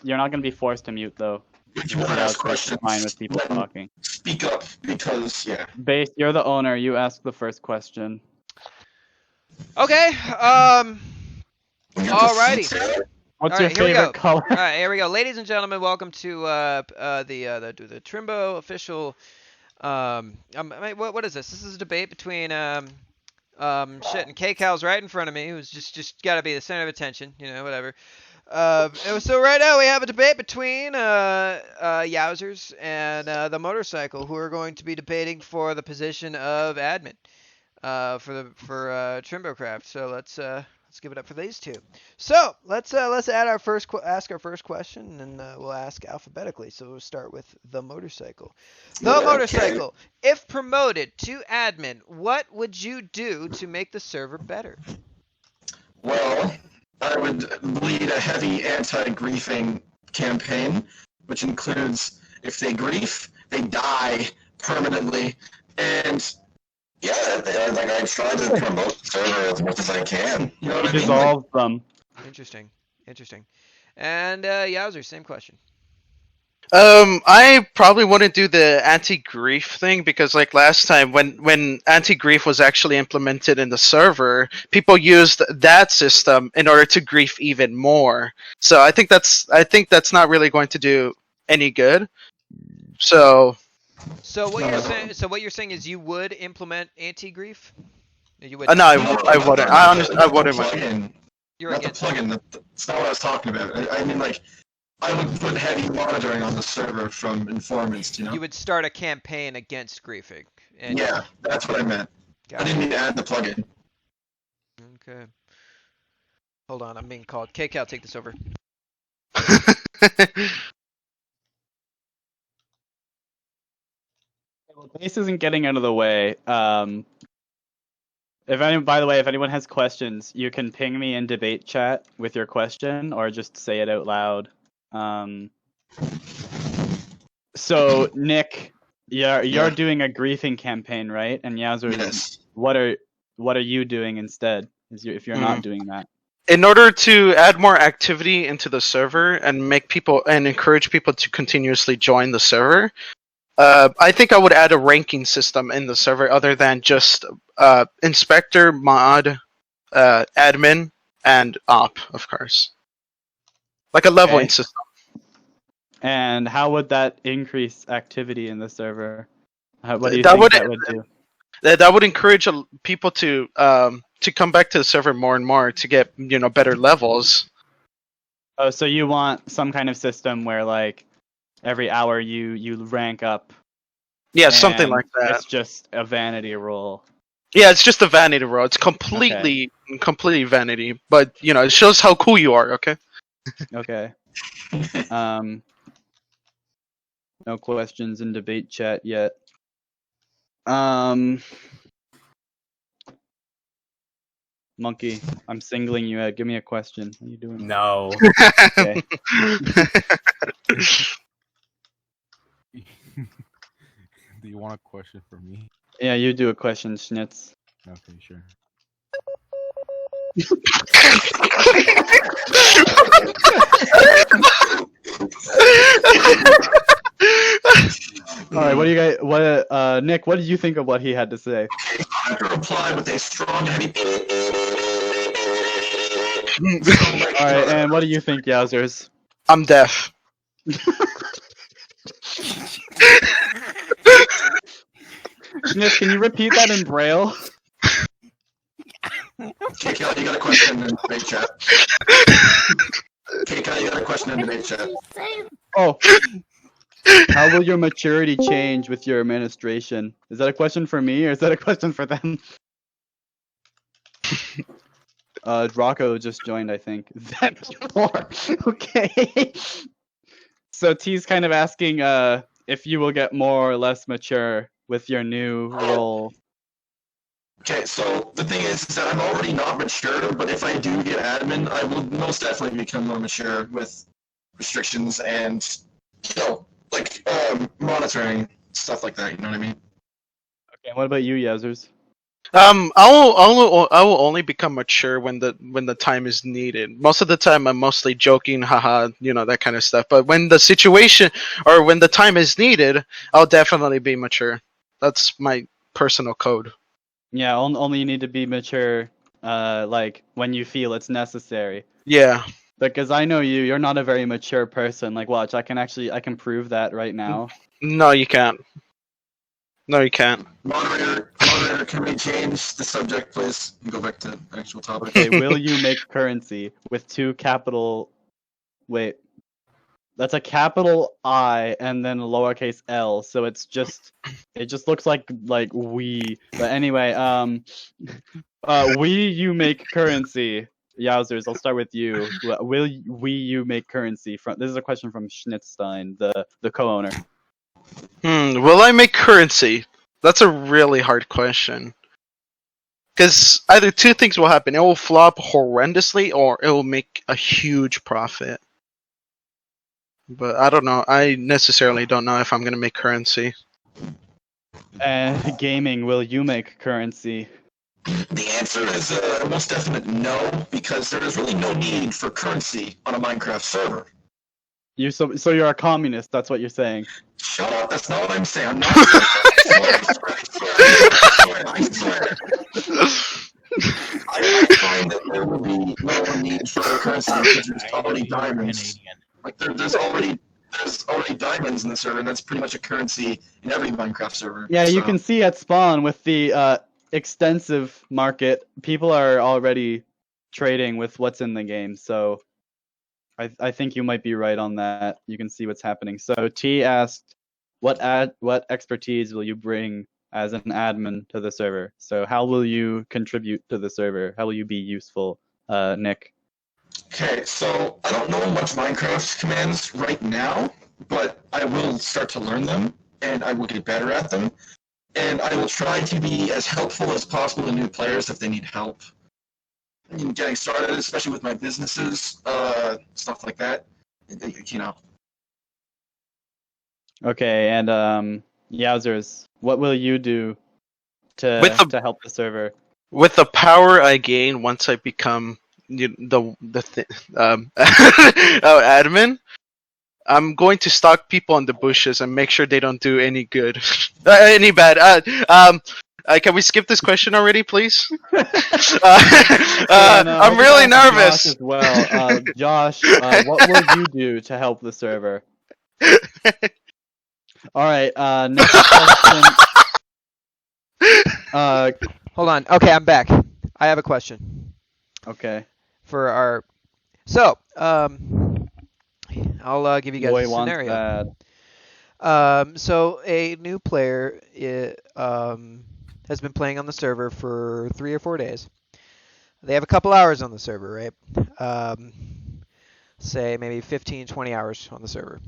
You're not gonna be forced to mute though. If you want to ask questions, fine with people talking. Speak up, because Base, you're the owner. You ask the first question. Okay. Alrighty. What's your favorite color? All right, here we go, ladies and gentlemen. Welcome to the Trimbo official. What is this? This is a debate between shit, and K-Cal's right in front of me, who's just got to be the center of attention, whatever. So right now we have a debate between Yowzers and the Motorcycle, who are going to be debating for the position of admin for TrimboCraft. So let's give it up for these two. So let's ask our first question, and we'll ask alphabetically. So we'll start with the Motorcycle. Motorcycle, if promoted to admin, what would you do to make the server better? Well, I would lead a heavy anti-griefing campaign, which includes if they grief, they die permanently, and I try to promote the server as much as I can. You know what I mean? Dissolve them. Interesting. And Yowzer, same question. I probably wouldn't do the anti-grief thing, because like last time when anti-grief was actually implemented in the server, people used that system in order to grief even more. So I think that's not really going to do any good. So what you're saying is you would implement anti-grief? You would? No, I wouldn't. I wouldn't. You're against the plugin. That's not what I was talking about. I mean, like, I would put heavy monitoring on the server from informants, You would start a campaign against griefing. Yeah, that's what I meant. I didn't mean to add the plugin. Okay. Hold on, I'm being called. K-Cal, take this over. Well, Base isn't getting out of the way. By the way, if anyone has questions, you can ping me in debate chat with your question, or just say it out loud. So Nick, you're doing a griefing campaign, right? And Yowzer, yes. What are you doing instead? If you're not doing that? In order to add more activity into the server and encourage people to continuously join the server, I think I would add a ranking system in the server other than just inspector, mod, admin, and op, of course. Like a leveling system. And how would that increase activity in the server? What do you think that would do? That would encourage people to come back to the server more and more to get better levels. Oh, so you want some kind of system where like every hour you rank up. Yeah, something like that. It's just a vanity roll. Yeah, it's just a vanity roll. It's completely vanity, but it shows how cool you are. Okay. Okay. No questions in debate chat yet. Monkey, I'm singling you out. Give me a question. What are you doing? No. Okay. Do you want a question for me? Yeah, you do a question, Schnitz. Okay, sure. All right, Nick, what did you think of what he had to say? I have to reply with a strong, heavy. All right, and what do you think, Yowzers? I'm deaf. Schnitz, can you repeat that in Braille? K-Cal, you got a question in the debate chat. K-Cal, you got a question in the debate chat. Oh. How will your maturity change with your administration? Is that a question for me, or is that a question for them? Rocco just joined, I think. Is that more? Okay. So T's kind of asking if you will get more or less mature with your new role. Okay, so the thing is that I'm already not mature, but if I do get admin, I will most definitely become more mature with restrictions and, monitoring, stuff like that, you know what I mean? Okay, what about you, Yowzers? I will only become mature when the time is needed. Most of the time, I'm mostly joking, haha, that kind of stuff. But when the situation or when the time is needed, I'll definitely be mature. That's my personal code. Yeah, only you need to be mature, like when you feel it's necessary. Yeah. Because I know you're not a very mature person. Like, watch, I can prove that right now. No, you can't. No, you can't. Moderator, can we change the subject, please? And go back to the actual topic. Okay, will you make currency with two capital? Wait, that's a capital I and then a lowercase L. So it just looks like we. But anyway, you make currency? Yowzers, I'll start with you. Will you make currency from? This is a question from Schnitzstein, the co-owner. Will I make currency? That's a really hard question. Because either two things will happen. It will flop horrendously or it will make a huge profit. But I don't know. I necessarily don't know if I'm going to make currency. Gaming, will you make currency? The answer is a most definite no, because there is really no need for currency on a Minecraft server. So you're a communist, that's what you're saying. Shut up, that's not what I'm saying. I'm not saying that. I swear. I find that there will be no need for currency because there's already diamonds. Like there's already diamonds in the server, and that's pretty much a currency in every Minecraft server. Yeah, you can see at spawn with the extensive market, people are already trading with what's in the game, so I think you might be right on that. You can see what's happening. So T asked, what expertise will you bring as an admin to the server? So how will you contribute to the server? How will you be useful, Nick? Okay, so I don't know much Minecraft commands right now, but I will start to learn them, and I will get better at them, and I will try to be as helpful as possible to new players if they need help in getting started, especially with my businesses, stuff like that. Okay, and Yowzers, what will you do to help the server? With the power I gain once I become admin, I'm going to stalk people in the bushes and make sure they don't do any good, any bad. Can we skip this question already, please? I'm really nervous. Josh as well. Josh, what will you do to help the server? All right. Next question. Hold on. Okay, I'm back. I have a question. Okay. For our, so I'll give you guys a scenario. So a new player has been playing on the server for 3 or 4 days. They have a couple hours on the server, right? Say maybe 15, 20 hours on the server.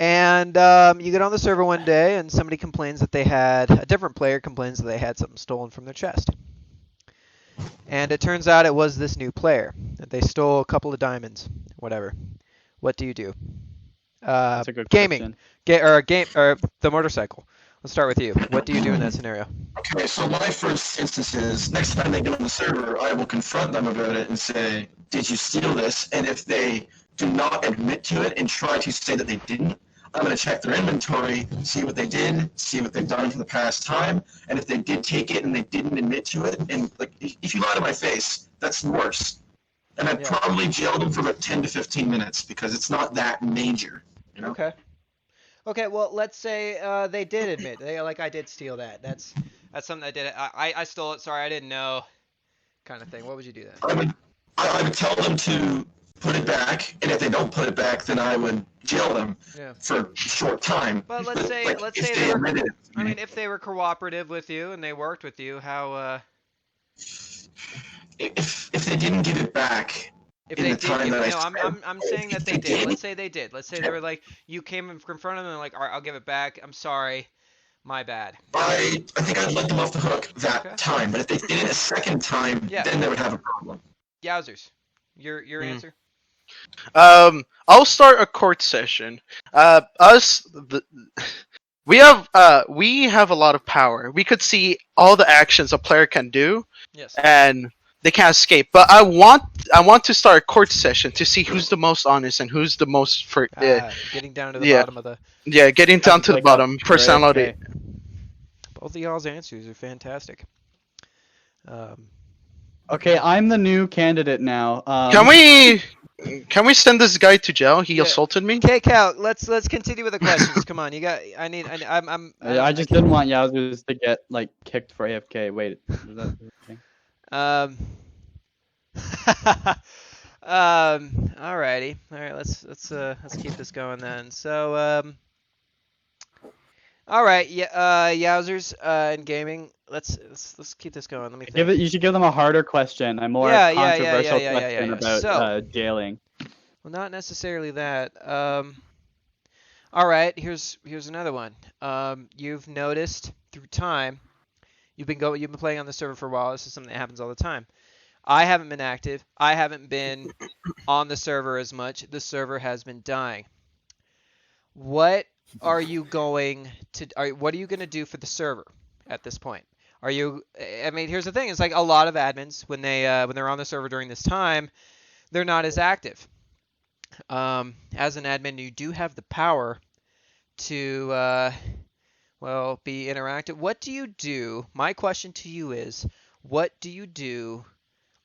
And you get on the server one day and somebody complains that a different player complains that they had something stolen from their chest. And it turns out it was this new player. They stole a couple of diamonds, whatever. What do you do? That's a good gaming, question. the motorcycle. Let's start with you. What do you do in that scenario? Okay, so my first instance is next time they get on the server, I will confront them about it and say, "Did you steal this?" And if they do not admit to it and try to say that they didn't, I'm going to check their inventory, see what they did, see what they've done for the past time, and if they did take it and they didn't admit to it, and like if you lie to my face, that's worse. And I'd probably jail them for about 10 to 15 minutes because it's not that major, you know? Okay. Okay, well, let's say they did admit. I did steal that. That's something I did. I stole it. Sorry, I didn't know. Kind of thing. What would you do then? I would tell them to put it back, and if they don't put it back, then I would jail them for a short time. But let's say they were. I mean, if they were cooperative with you and they worked with you, how? If they didn't give it back. If they did, I'm saying that they did. Let's say they did. Let's say they were like, you came in front of them and like, all right, I'll give it back. I'm sorry, my bad. I think I'd let them off the hook that time, but if they did it a second time, then they would have a problem. Yowzers, your answer? I'll start a court session. we have a lot of power. We could see all the actions a player can do, Yes. and they can't escape. But I want to start a court session to see who's the most honest and who's the most Getting down to the yeah. bottom of the. Getting down to the Like bottom. Personality. Okay. Both of y'all's answers are fantastic. Okay, I'm the new candidate now. Can we send this guy to jail? He Yeah. assaulted me. Okay, Cal. Let's continue with the questions. Come on, you got. I just didn't want Yowzers to get like kicked for AFK. Wait, is that the thing? Alrighty. All right. Let's keep this going then. So all right. Yeah. Yowzers. In gaming. Let's keep this going. Let me think. You should give them a harder question, a more Yeah, controversial yeah. question about So- jailing. Well, not necessarily that. All right. Here's another one. You've noticed through time, you've been playing on the server for a while. This is something that happens all the time. I haven't been active. I haven't been on the server as much. The server has been dying. What are you going to? What are you going to do for the server at this point? Are you? I mean, here's the thing. It's like a lot of admins when they're on the server during this time, they're not as active. As an admin, you do have the power to be interactive. What do you do? My question to you is, what do you do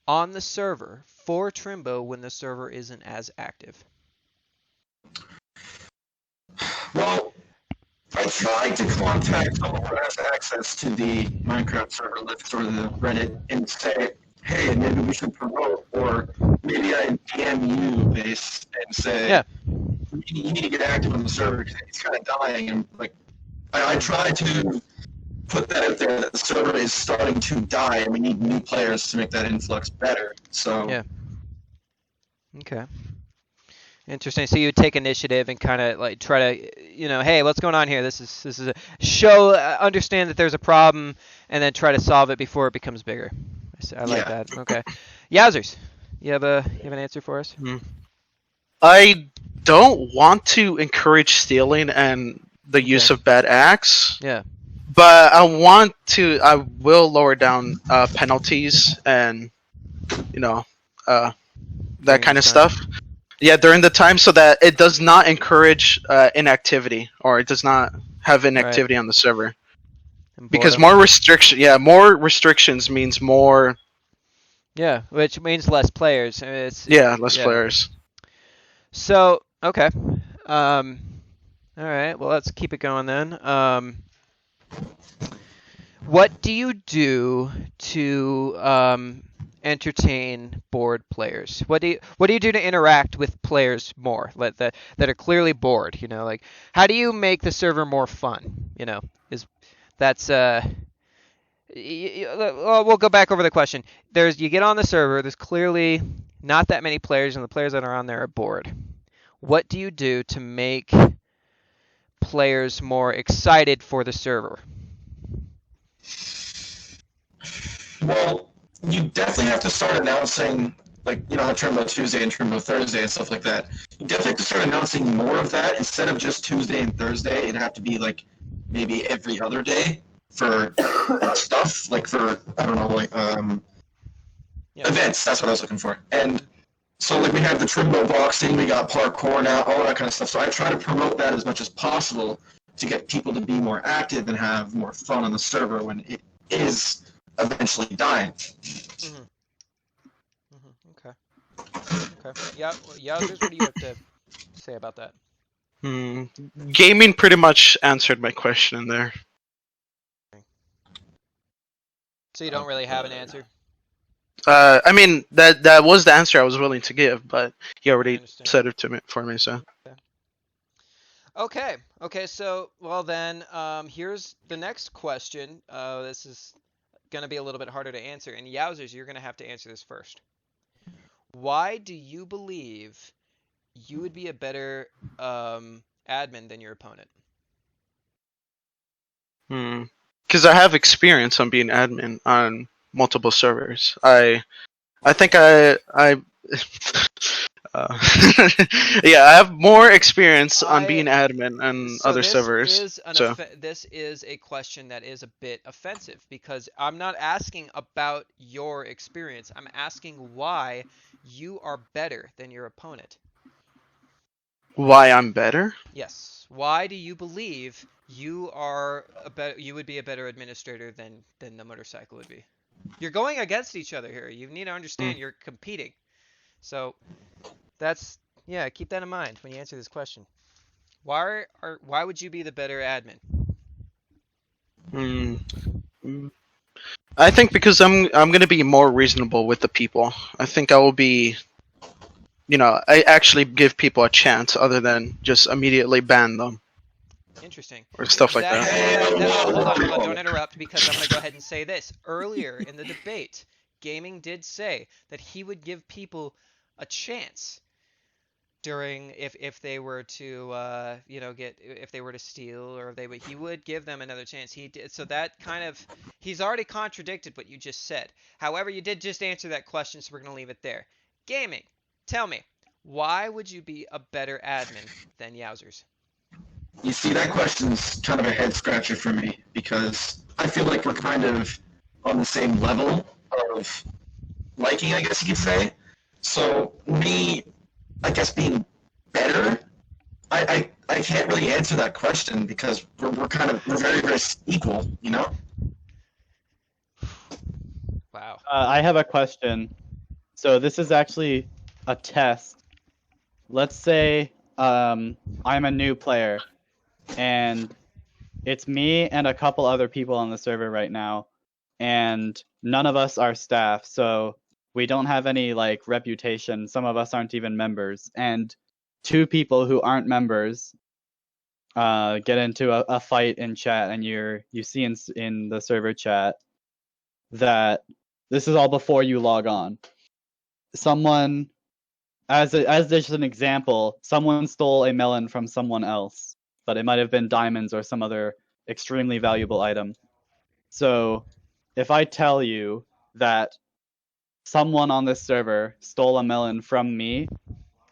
on the server for Trimbo when the server isn't as active? Well, I tried to contact someone who has access to the Minecraft server list or the Reddit and say, hey, maybe we should promote, or maybe I DM you base and say, Yeah. you need to get active on the server because it's kind of dying. And like, I tried to put that out there that the server is starting to die and we need new players to make that influx better. So Yeah. Okay. Interesting. So you would take initiative and kind of like try to, hey, what's going on here? This is a show. Understand that there's a problem, and then try to solve it before it becomes bigger. I like that. Okay. Yowzers, you have an answer for us? I don't want to encourage stealing and the use of bad acts. Yeah. But I will lower down penalties and that kind of stuff. Yeah, during the time, so that it does not encourage inactivity, or it does not have inactivity on the server. Because more restrictions means more. Yeah, which means less players. Less players. So okay, all right. Well, let's keep it going then. What do you do to entertain bored players? What do you do to interact with players more that are clearly bored? Like how do you make the server more fun? We'll go back over the question. You get on the server. There's clearly not that many players, and the players that are on there are bored. What do you do to make players more excited for the server? Well, you definitely have to start announcing, like, Trimbo Tuesday and Trimbo Thursday and stuff like that. You definitely have to start announcing more of that instead of just Tuesday and Thursday. It'd have to be, like, maybe every other day for stuff, like for, I don't know, like, events. That's what I was looking for. And so, like, we have the Trimbo boxing, we got parkour now, all that kind of stuff. So I try to promote that as much as possible to get people to be more active and have more fun on the server when it is eventually dying. Okay. Yeah. Yowzers, what do you have to say about that? Gaming pretty much answered my question there. So you don't really have an answer? I mean that was the answer I was willing to give, but he already said it for me. So. Okay. So well then, here's the next question. This is gonna be a little bit harder to answer, and Yowzers, you're gonna have to answer this first. Why do you believe you would be a better admin than your opponent? Because I have experience on being admin on multiple servers. I think I Uh, yeah, I have more experience on I- being admin on So other servers. So this is a question that is a bit offensive because I'm not asking about your experience. I'm asking why you are better than your opponent. why I'm better? Yes. Why do you believe you are you would be a better administrator than the motorcycle would be? You're going against each other here. You need to understand you're competing. So that's yeah, keep that in mind when you answer this question. Why would you be the better admin? Hmm. I think because I'm gonna be more reasonable with the people. I think I will be, I actually give people a chance other than just immediately ban them Interesting. or stuff like That's that. hold on, don't interrupt because I'm going to go ahead and say this. Earlier in the debate, Gaming did say that he would give people a chance during if they were to get if they were to steal or if they would he would give them another chance. He did so that kind of he's already contradicted what you just said. However, you did just answer that question, so we're going to leave it there. Gaming, tell me, why would you be a better admin than Yowzers? You see, that question's kind of a head scratcher for me because I feel like we're kind of on the same level of liking, I guess you could say. So me, I guess being better, I can't really answer that question because we're very very equal, you know. Wow. I have a question. So this is actually a test. Let's say I'm a new player, and it's me and a couple other people on the server right now, and none of us are staff, so we don't have any like reputation. Some of us aren't even members, and two people who aren't members get into a fight in chat, and you see in the server chat that this is all before you log on. Someone, as just an example, someone stole a melon from someone else, but it might have been diamonds or some other extremely valuable item. So if I tell you that someone on this server stole a melon from me,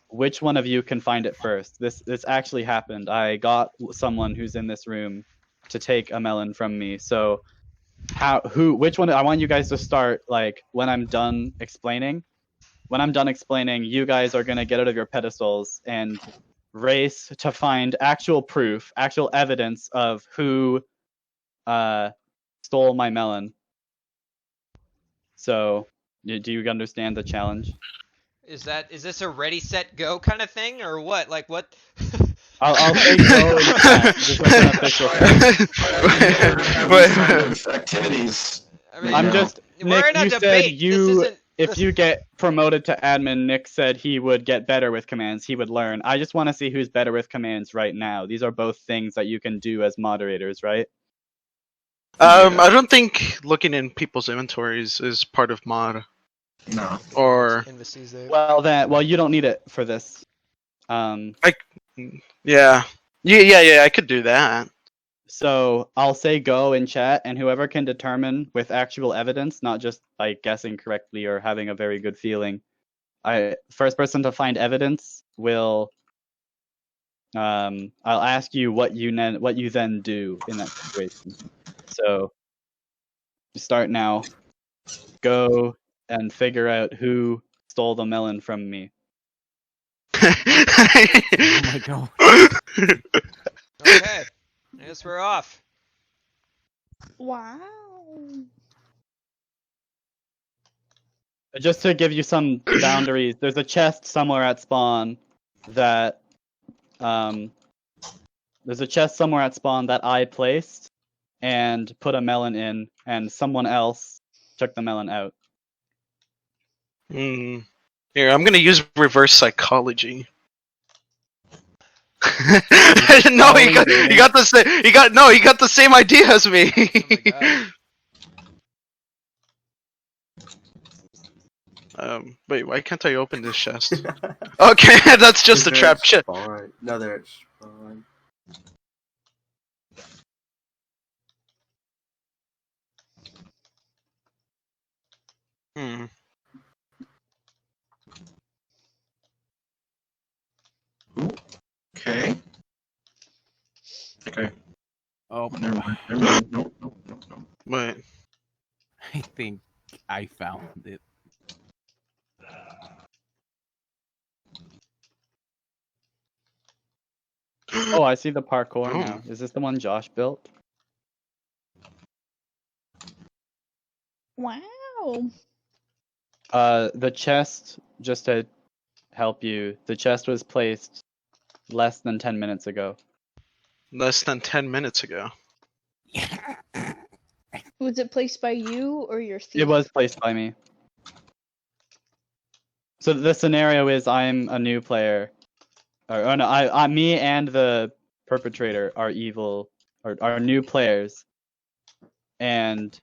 which one of you can find it first? This actually happened. I got someone who's in this room to take a melon from me. So which one? I want you guys to start like when I'm done explaining. When I'm done explaining, you guys are gonna get out of your pedestals and race to find actual proof, actual evidence of who stole my melon. So, do you understand the challenge? Is this a ready set go kind of thing or what? Like what? I'll say go in chat. This is an official thing. These kind of activities. I mean, I'm just we're Nick. in a You said debate. This isn't. if you get promoted to admin, Nick said he would get better with commands. He would learn. I just want to see who's better with commands right now. These are both things that you can do as moderators, right? I don't think looking in people's inventories is part of mod. No. Or Well, you don't need it for this. yeah, I could do that. So I'll say go in chat, and whoever can determine with actual evidence, not just by guessing correctly or having a very good feeling, first person to find evidence will. I'll ask you what you then do in that situation. So start now. Go and figure out who stole the melon from me. Oh my god. Okay, I guess we're off. Wow. Just to give you some boundaries, there's a chest somewhere at spawn that I placed and put a melon in, and someone else took the melon out. Here, I'm gonna use reverse psychology. No, he got the same idea as me. Oh wait, why can't I open this chest? Okay, that's just a trap chest. No, they're at spawn. Hmm. Okay. Oh, Never mind. Never mind. Nope. Wait. I think I found it. Oh, I see the parkour Oh. now. Is this the one Josh built? Wow. The chest, just to help you, the chest was placed less than 10 minutes ago. Less than 10 minutes ago. Was it placed by you or your thief? It was placed by me. So the scenario is I'm a new player. Oh no, me and the perpetrator are evil, or are new players. And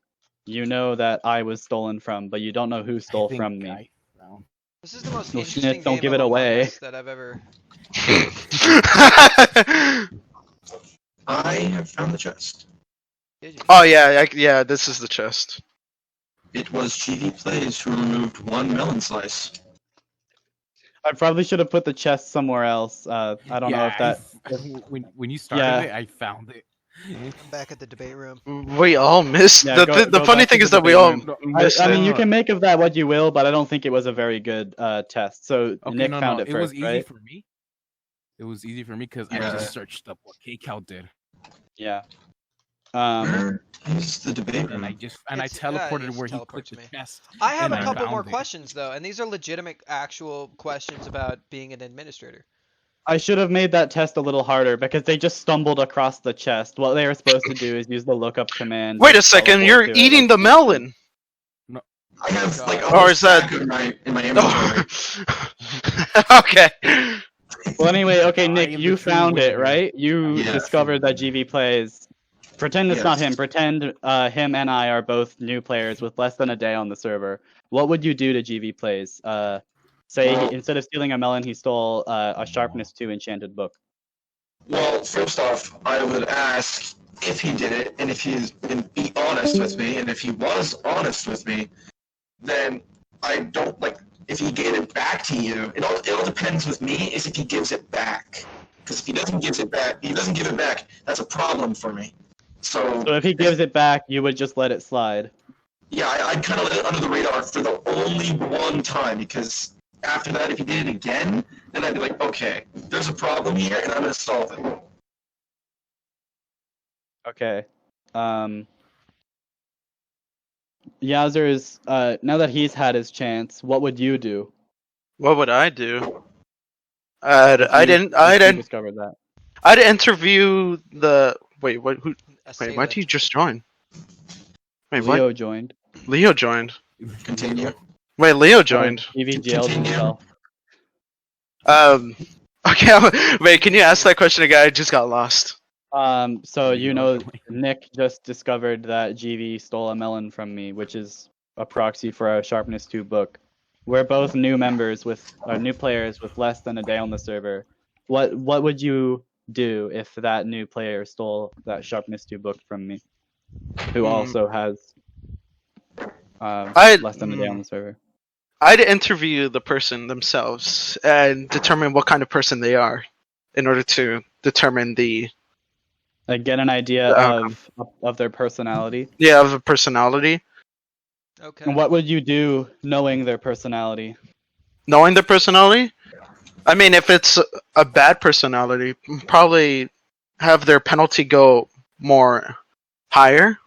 you know that I was stolen from, but you don't know who I stole think from me. I found. This is the most Well, interesting Schnitt, don't game give of it Among away. Us that I've ever. I have found the chest. Did you? Oh yeah, yeah. This is the chest. It was GV Plays who removed one melon slice. I probably should have put the chest somewhere else. I don't know if that. When you started Yeah. it, I found it. I'm back at the debate room. We all missed. Yeah, the go funny back to thing the is that we debate all room. missed I mean, it. you can make of that what you will, but I don't think it was a very good test. So Okay, Nick no, found no, it it first, was easy right? for me. It was easy for me because I Yeah. just searched up what K-Cow did, Yeah. Where is the debate and I room? just It's- teleported just where he teleport put to the me. chest. I have and a I couple more found it. questions though, and these are legitimate, actual questions about being an administrator. I should have made that test a little harder because they just stumbled across the chest. What they were supposed to do is use the lookup command. Wait to a second, teleport you're to it, eating like the Nick did. melon. I have like a God. Or whole is that- stack in my inventory. Okay. Well, anyway, okay, I Nick, am the you true found winner it, here. right? You Yeah. discovered that GV plays. Pretend it's not Yes. him. Pretend him and I are both new players with less than a day on the server. What would you do to GV plays? Say Well- instead of stealing a melon, he stole a sharpness 2 enchanted book. Well, first off, I would ask if he did it, and if he's and be honest with me, and if he was honest with me, then I don't like if he gave it back to you. It all depends with me is if he gives it back. Because if he doesn't give it back, that's a problem for me. So So if he gives it back, you would just let it slide. yeah, I'd kind of let it under the radar for the only one time, because after that, if he did it again, then I'd be like, okay, there's a problem here, and I'm gonna solve it. Okay. Yowzers, now that he's had his chance, what would you do? What would I do? If you discovered that. I'd interview the. Wait, what? Who? Wait, why did you just join? Wait, what? Leo joined. Leo joined. Continue. Wait, Leo joined. EV jailed Continue. himself. Okay, wait, can you ask that question again? I just got lost. So you know, Nick just discovered that GV stole a melon from me, which is a proxy for a Sharpness 2 book. We're both new members with new players with less than a day on the server. What would you do if that new player stole that Sharpness 2 book from me, who also has less than a day on the server? I'd interview the person themselves and determine what kind of person they are in order to determine the Like get an idea of their personality. yeah, of a personality. Okay. And what would you do knowing their personality? Knowing their personality? I mean, if it's a bad personality, probably have their penalty go more higher.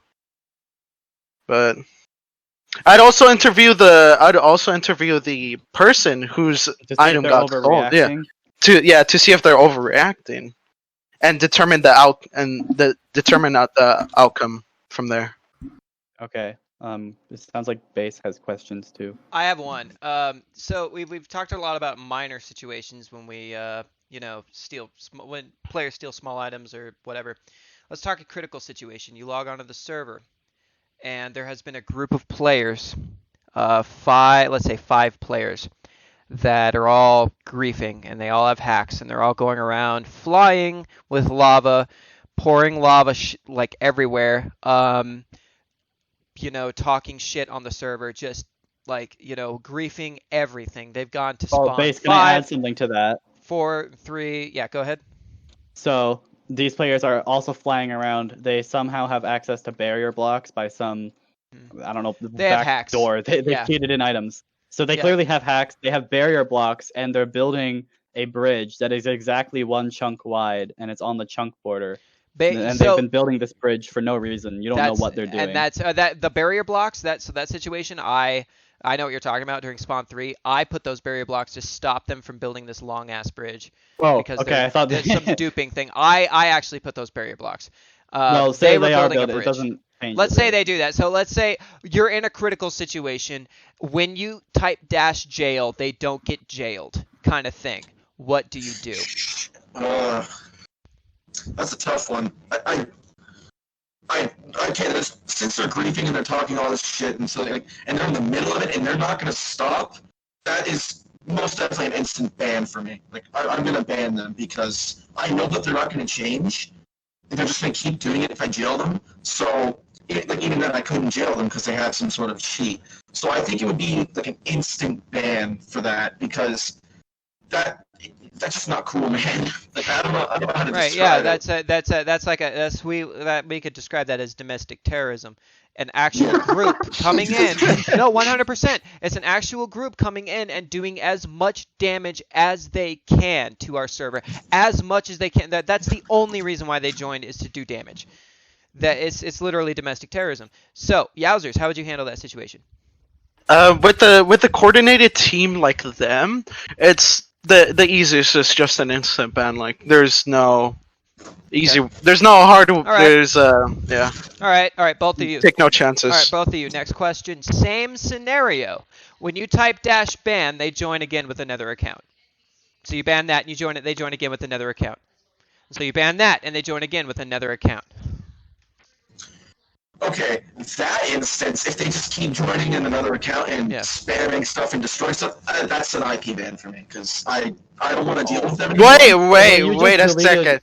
But I'd also interview the person whose To see item if they're got stolen. Yeah, overreacting? to see if they're overreacting, and determine the outcome from there. Okay. It sounds like Base has questions too. I have one. So we've talked a lot about minor situations when we when players steal small items or whatever. Let's talk a critical situation. You log onto the server, and there has been a group of players, let's say five players, that are all griefing, and they all have hacks, and they're all going around flying with lava, pouring lava like everywhere. Talking shit on the server, just like, griefing everything. They've gone to spawn Base, can I add 5, something to that? 4, 3. Yeah, go ahead. So, these players are also flying around. They somehow have access to barrier blocks by some, I don't know, They have back hacks. door. They Yeah. cheated in items. So they Yeah. clearly have hacks. They have barrier blocks, and they're building a bridge that is exactly one chunk wide, and it's on the chunk border. And they've been building this bridge for no reason. You don't know what they're doing. And that's that the barrier blocks. That situation. I know what you're talking about during spawn 3. I put those barrier blocks to stop them from building this long ass bridge. Oh, Because okay. I thought there's some duping thing. I actually put those barrier blocks. No, say were they are building a building. It bridge. doesn't change. Let's it, say right? they do that. So let's say you're in a critical situation. When you type -jail, they don't get jailed, kind of thing. What do you do? That's a tough one. Okay, since they're griefing and they're talking all this shit and so and they're in the middle of it and they're not gonna stop, that is most definitely an instant ban for me. Like I'm gonna ban them because I know that they're not gonna change. They're just gonna keep doing it if I jail them. So even then I couldn't jail them because they have some sort of cheat. So I think it would be like an instant ban for that because that's just not cool, man. Like I don't know how to Right? describe Yeah, we could describe that as domestic terrorism. An actual group coming in. No, 100%. It's an actual group coming in and doing as much damage as they can to our server, as much as they can. That's the only reason why they joined, is to do damage. That it's literally domestic terrorism. So, Yowzers, how would you handle that situation? With the coordinated team like them, it's the easiest is just an instant ban. Like there's no easy, there's no hard. right. There's yeah. All right, both of you. Take no chances. All right, both of you. Next question. Same scenario. When you type -ban, they join again with another account. So you ban that and you join it. They join again with another account. So you ban that and they join again with another account. Okay, that instance, if they just keep joining in another account and spamming stuff and destroying stuff, that's an IP ban for me because I don't want to deal with them anymore. Wait a second.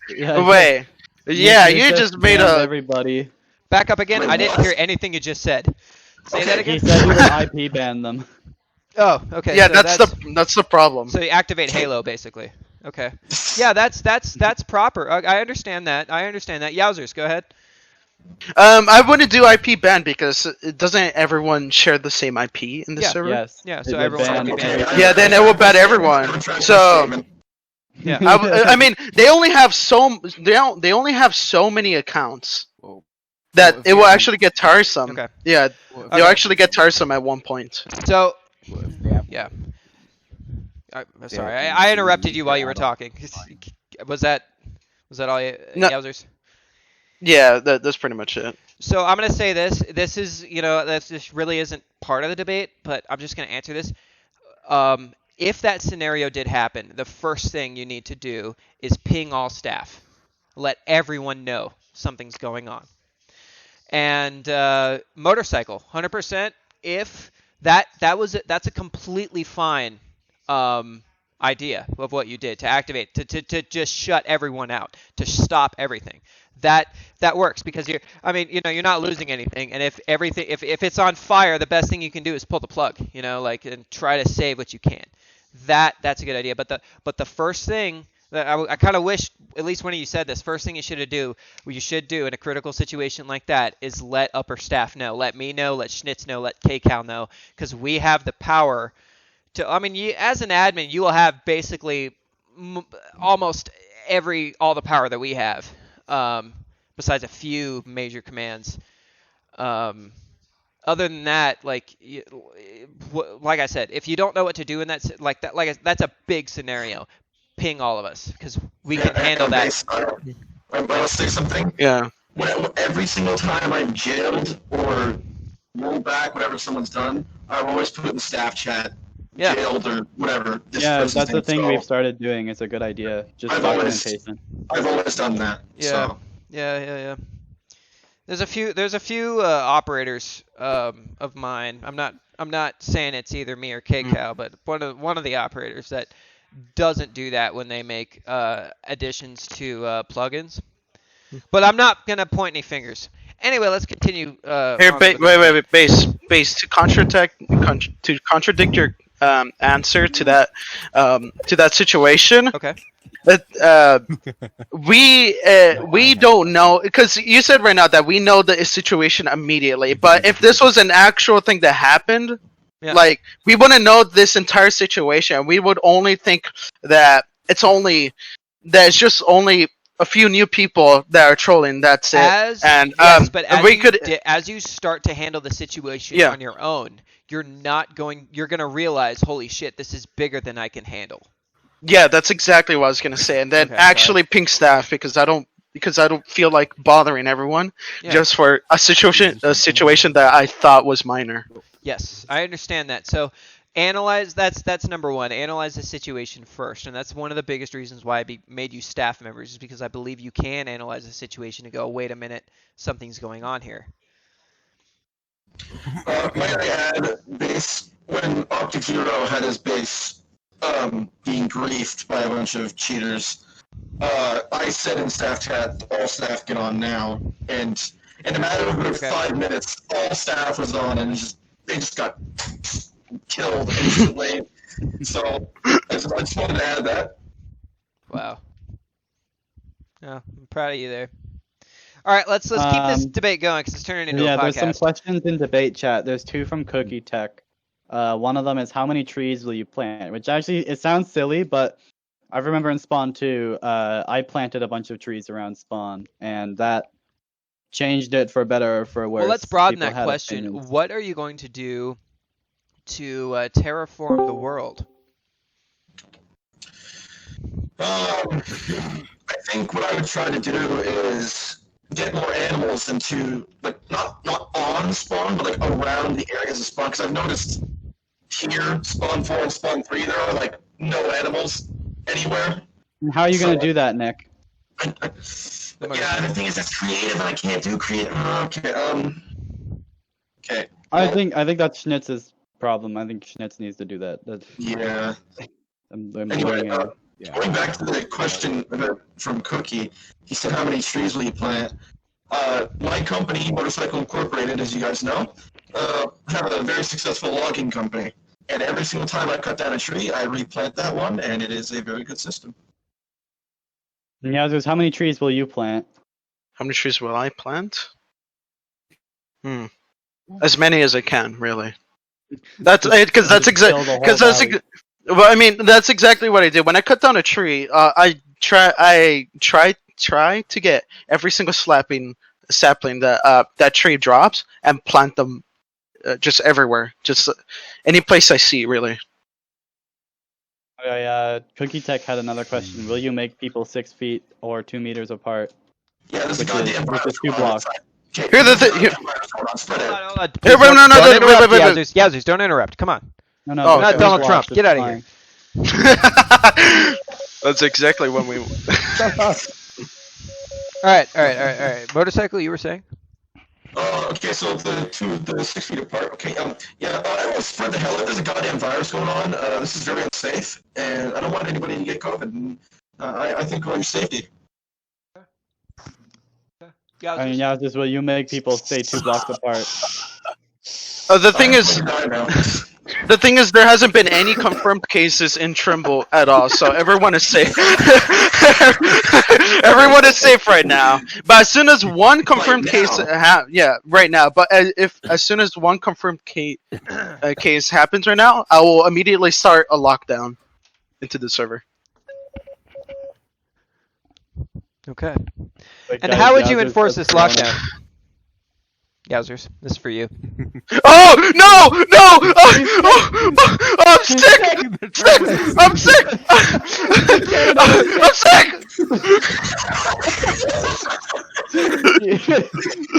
Wait. Yeah, you just made everybody. Back up again. Wait, I didn't what? hear anything you just said. Say that He again. said you would IP ban them. Oh, okay. Yeah, so that's the problem. So you activate Halo, basically. Okay. Yeah, that's proper. I understand that. Yowzers, go ahead. I wouldn't do IP ban because it doesn't everyone share the same IP in the server? Yes. Yeah, They so would everyone ban- would be banned. Yeah, then it will ban everyone. So Yeah. I mean, they only have so many accounts Well, that if it you will have- actually get tiresome. Okay. Yeah, well, if they'll Okay. actually get tiresome at one point. So, well, if they have- yeah. I'm Yeah, sorry. you I see interrupted you while the you were add-on. talking. Was that all, No. Yowzers? Yeah, that's pretty much it. So I'm gonna say this. This is, this really isn't part of the debate, but I'm just gonna answer this. If that scenario did happen, the first thing you need to do is ping all staff. Let everyone know something's going on. And motorcycle, 100%. If that's a completely fine idea of what you did to activate, to just shut everyone out, to stop everything. That works because you're not losing anything, and if it's on fire, the best thing you can do is pull the plug, and try to save what you can. That's a good idea. But the first thing that I kind of wish at least one of you said this. First thing you should do in a critical situation like that is let upper staff know. Let me know. Let Schnitz know. Let KCal know, because we have the power to. I mean, as an admin, you will have basically almost all the power that we have. Besides a few major commands. Other than that, like I said, if you don't know what to do in that, that's a big scenario. Ping all of us because we can handle that. I'm going to say something. Yeah. Every single time I'm jailed or rolled back, whatever someone's done, I've always put it in the staff chat. Yeah. Jailed or whatever. Yeah, that's the thing we've started doing. It's a good idea. Just documentation. I've always done that. Yeah. So. Yeah. There's a few operators of mine. I'm not saying it's either me or KCal, but one of the operators that doesn't do that when they make additions to plugins. But I'm not gonna point any fingers. Anyway, let's continue. Here, wait, base to contradict your answer to that situation. Okay. We don't know, because you said right now that we know the situation immediately. But if this was an actual thing that happened, Yeah. like we wouldn't know this entire situation. We would only think that it's just only a few new people that are trolling. That's it. And Yes, but as we you could. as you start to handle the situation Yeah. on your own, you're gonna realize, holy shit, this is bigger than I can handle. Yeah, that's exactly what I was gonna say. And then Okay, actually pink staff, because I don't feel like bothering everyone Yeah. just for a situation that I thought was minor. Yes, I understand that. So analyze, that's number one. Analyze the situation first, and that's one of the biggest reasons why I made you staff members, is because I believe you can analyze the situation and go, wait a minute, something's going on here. Might I add, when Optic Zero had his base being griefed by a bunch of cheaters, I said in staff chat, all staff get on now, and in a matter of 5 minutes, all staff was on, and they just got killed instantly. So I just wanted to add that. Wow. Yeah, I'm proud of you there. All right, let's keep this debate going, because it's turning into a podcast. There's some questions in debate chat. There's 2 from Cookie Tech. One of them is, how many trees will you plant? Which actually, it sounds silly, but I remember in Spawn 2, I planted a bunch of trees around Spawn, and that changed it for better or for worse. Well, let's broaden People that had question. opinions. What are you going to do to terraform the world? I think what I would try to do is get more animals into, like, not on spawn, but like around the areas of spawn. Because I've noticed here, spawn 4 and spawn 3, there are like no animals anywhere. And how are you going to do that, Nick? Yeah, the thing is, that's creative, and I can't do creative. Okay. I think that's Schnitz's problem. I think Schnitz needs to do that. Yeah. I'm Anyway, learning going back to the question from Cookie, he said, how many trees will you plant? My company, Motorcycle Incorporated, as you guys know, have a very successful logging company. And every single time I cut down a tree, I replant that one, and it is a very good system. Yowzers, how many trees will you plant? How many trees will I plant? As many as I can, really. That's because that's exactly well, I mean, that's exactly what I did when I cut down a tree. I try to get every single sapling that tree drops and plant them just everywhere, just any place I see, really. Cookie Tech had another question. Will you make people 6 feet or 2 meters apart? Yeah, this is Which is 2 blocks. Here, the thing. Hold on. Here, wait, no, wait. Yowzers, don't interrupt. Come on. No, Oh, Not it's Donald blocks, Trump. it's Get out of fine. here. That's exactly when we. All right. Motorcycle, you were saying? Okay, so the 6 feet apart. Okay, I almost spread the hell out. There's a goddamn virus going on. This is very unsafe, and I don't want anybody to get COVID. And, I think on your safety. I mean, Yowzers, will you make people stay 2 blocks apart? The thing is, there hasn't been any confirmed cases in Trimble at all, so everyone is safe. Everyone is safe right now. But as soon as one confirmed case, right now. But as soon as one confirmed case happens right now, I will immediately start a lockdown into the server. Okay. Like, And guys, how would you Yowzers enforce has this corona. lockdown? Yowzers, this is for you. Oh no! I'm sick! I'm sick!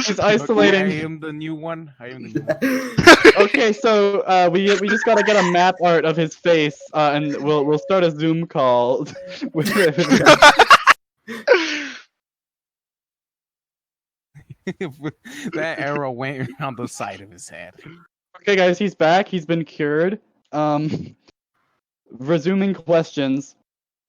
He's isolating. I am the new one. Okay, so we just gotta get a map art of his face, and we'll start a Zoom call with That arrow went on the side of his head. Okay, guys, he's back. He's been cured. Resuming questions.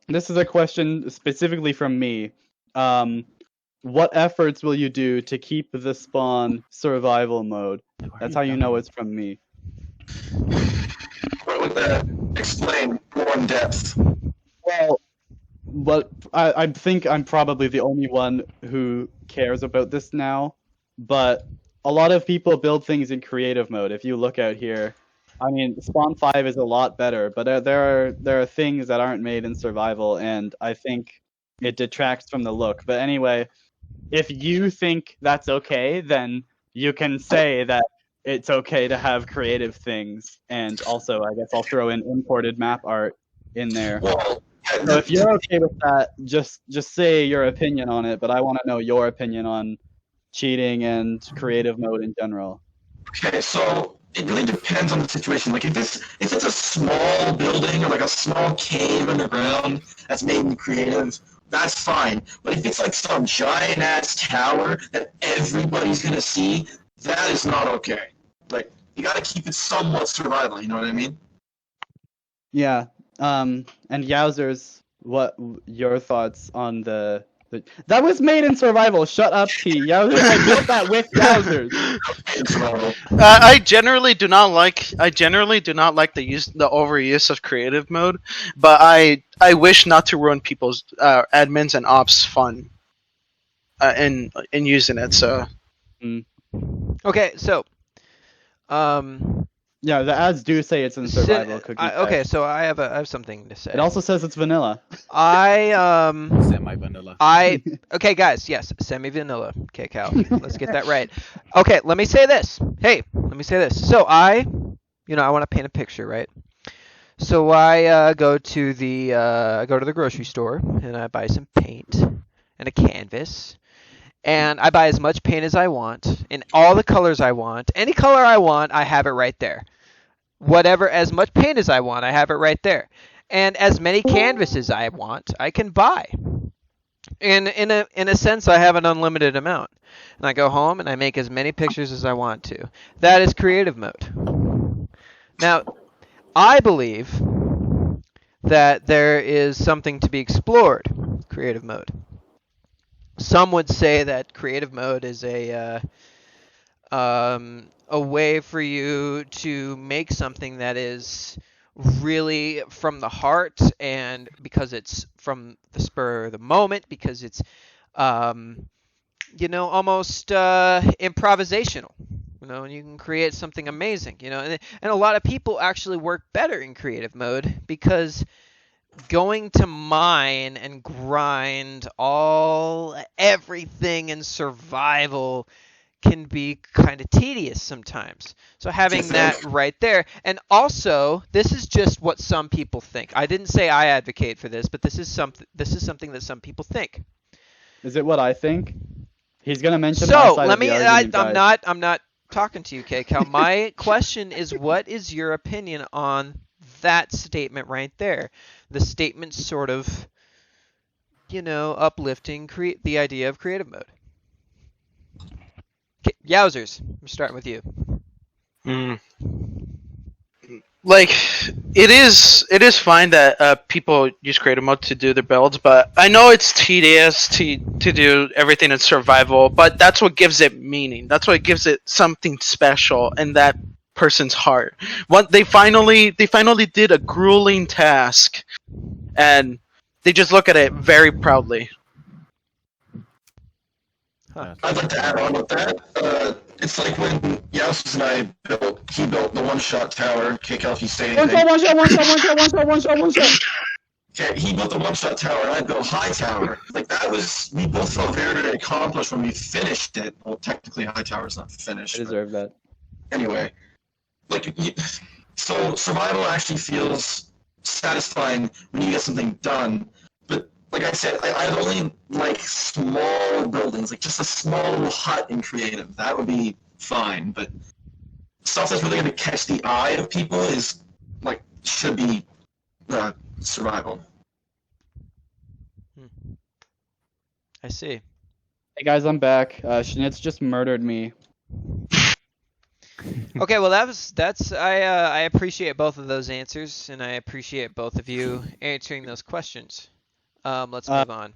This is a question specifically from me. What efforts will you do to keep the spawn survival mode? That's how you know it's from me. What would that explain more in depth? Well, what I think I'm probably the only one who cares about this now, but a lot of people build things in creative mode. If you look out here, I mean, Spawn 5 is a lot better, but there are things that aren't made in survival, and I think it detracts from the look. But anyway, if you think that's okay, then you can say that it's okay to have creative things, and also I guess I'll throw in imported map art in there. Well, So if you're okay with that, just say your opinion on it, but I want to know your opinion on cheating and creative mode in general. okay, so it really depends on the situation. Like if it's a small building or like a small cave underground that's made in creative, that's fine. But if it's like some giant ass tower that everybody's gonna see, that is not okay. Like you gotta keep it somewhat survival. You know what I mean? Yeah. And Yowzers, what your thoughts on the that was made in survival. Shut up, T. Yowzers, I built that with Yowzers. I generally do not like the overuse of creative mode, but I wish not to ruin people's admins and ops fun in using it. So Okay, so Yeah, the ads do say it's in survival. okay, so I have something to say. It also says it's vanilla. Semi-vanilla. Okay, guys, yes, semi-vanilla. Okay, Cal, let's get that right. Okay, let me say this. Hey, let me say this. So I want to paint a picture, right? So I go to the grocery store and I buy some paint and a canvas. And I buy as much paint as I want, in all the colors I want. Any color I want, I have it right there. Whatever, as much paint as I want, I have it right there. And as many canvases I want, I can buy. And in a sense, I have an unlimited amount. And I go home and I make as many pictures as I want to. That is creative mode. Now, I believe that there is something to be explored, creative mode. Some would say that creative mode is a way for you to make something that is really from the heart, and because it's from the spur of the moment, because it's almost improvisational. And you can create something amazing. And a lot of people actually work better in creative mode because going to mine and grind everything in survival can be kind of tedious sometimes. So having that right there, and also this is just what some people think. I didn't say I advocate for this, but this is something that some people think. Is it what I think? He's gonna mention. So my side let of the me. argument, I'm not talking to you, K-Cal. My question is, what is your opinion on that statement right there? The statement sort of, uplifting the idea of creative mode. Yowzers, I'm starting with you. Like it is fine that people use creative mode to do their builds, but I know it's tedious to do everything in survival, but that's what gives it meaning. That's what gives it something special in that person's heart. What they finally did a grueling task, and they just look at it very proudly. Huh. I'd like to add on with that. It's like when Yowzers and I he built the one-shot tower. Kick off, he stayed. One shot. Okay, he built the one-shot tower, and I built high tower. Like we both felt very, very accomplished when we finished it. Well, technically, high tower's not finished. I deserve that. Anyway, so survival actually feels satisfying when you get something done. But like I said, I only like small buildings, like just a small little hut in creative. That would be fine. But stuff that's really going to catch the eye of people should be survival. I see. Hey guys, I'm back. Schnitz just murdered me. Okay, well I appreciate both of those answers, and I appreciate both of you answering those questions. Let's move on.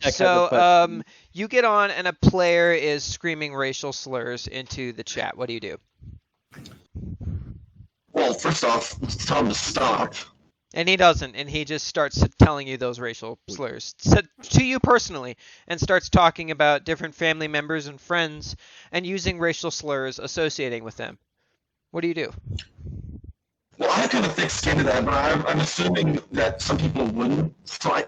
So you get on and a player is screaming racial slurs into the chat. What do you do? Well, first off, tell them to stop. And he doesn't, and he just starts telling you those racial slurs to you personally, and starts talking about different family members and friends, and using racial slurs associating with them. What do you do? Well, I have kind of thick skin to that, but I'm assuming that some people wouldn't. So I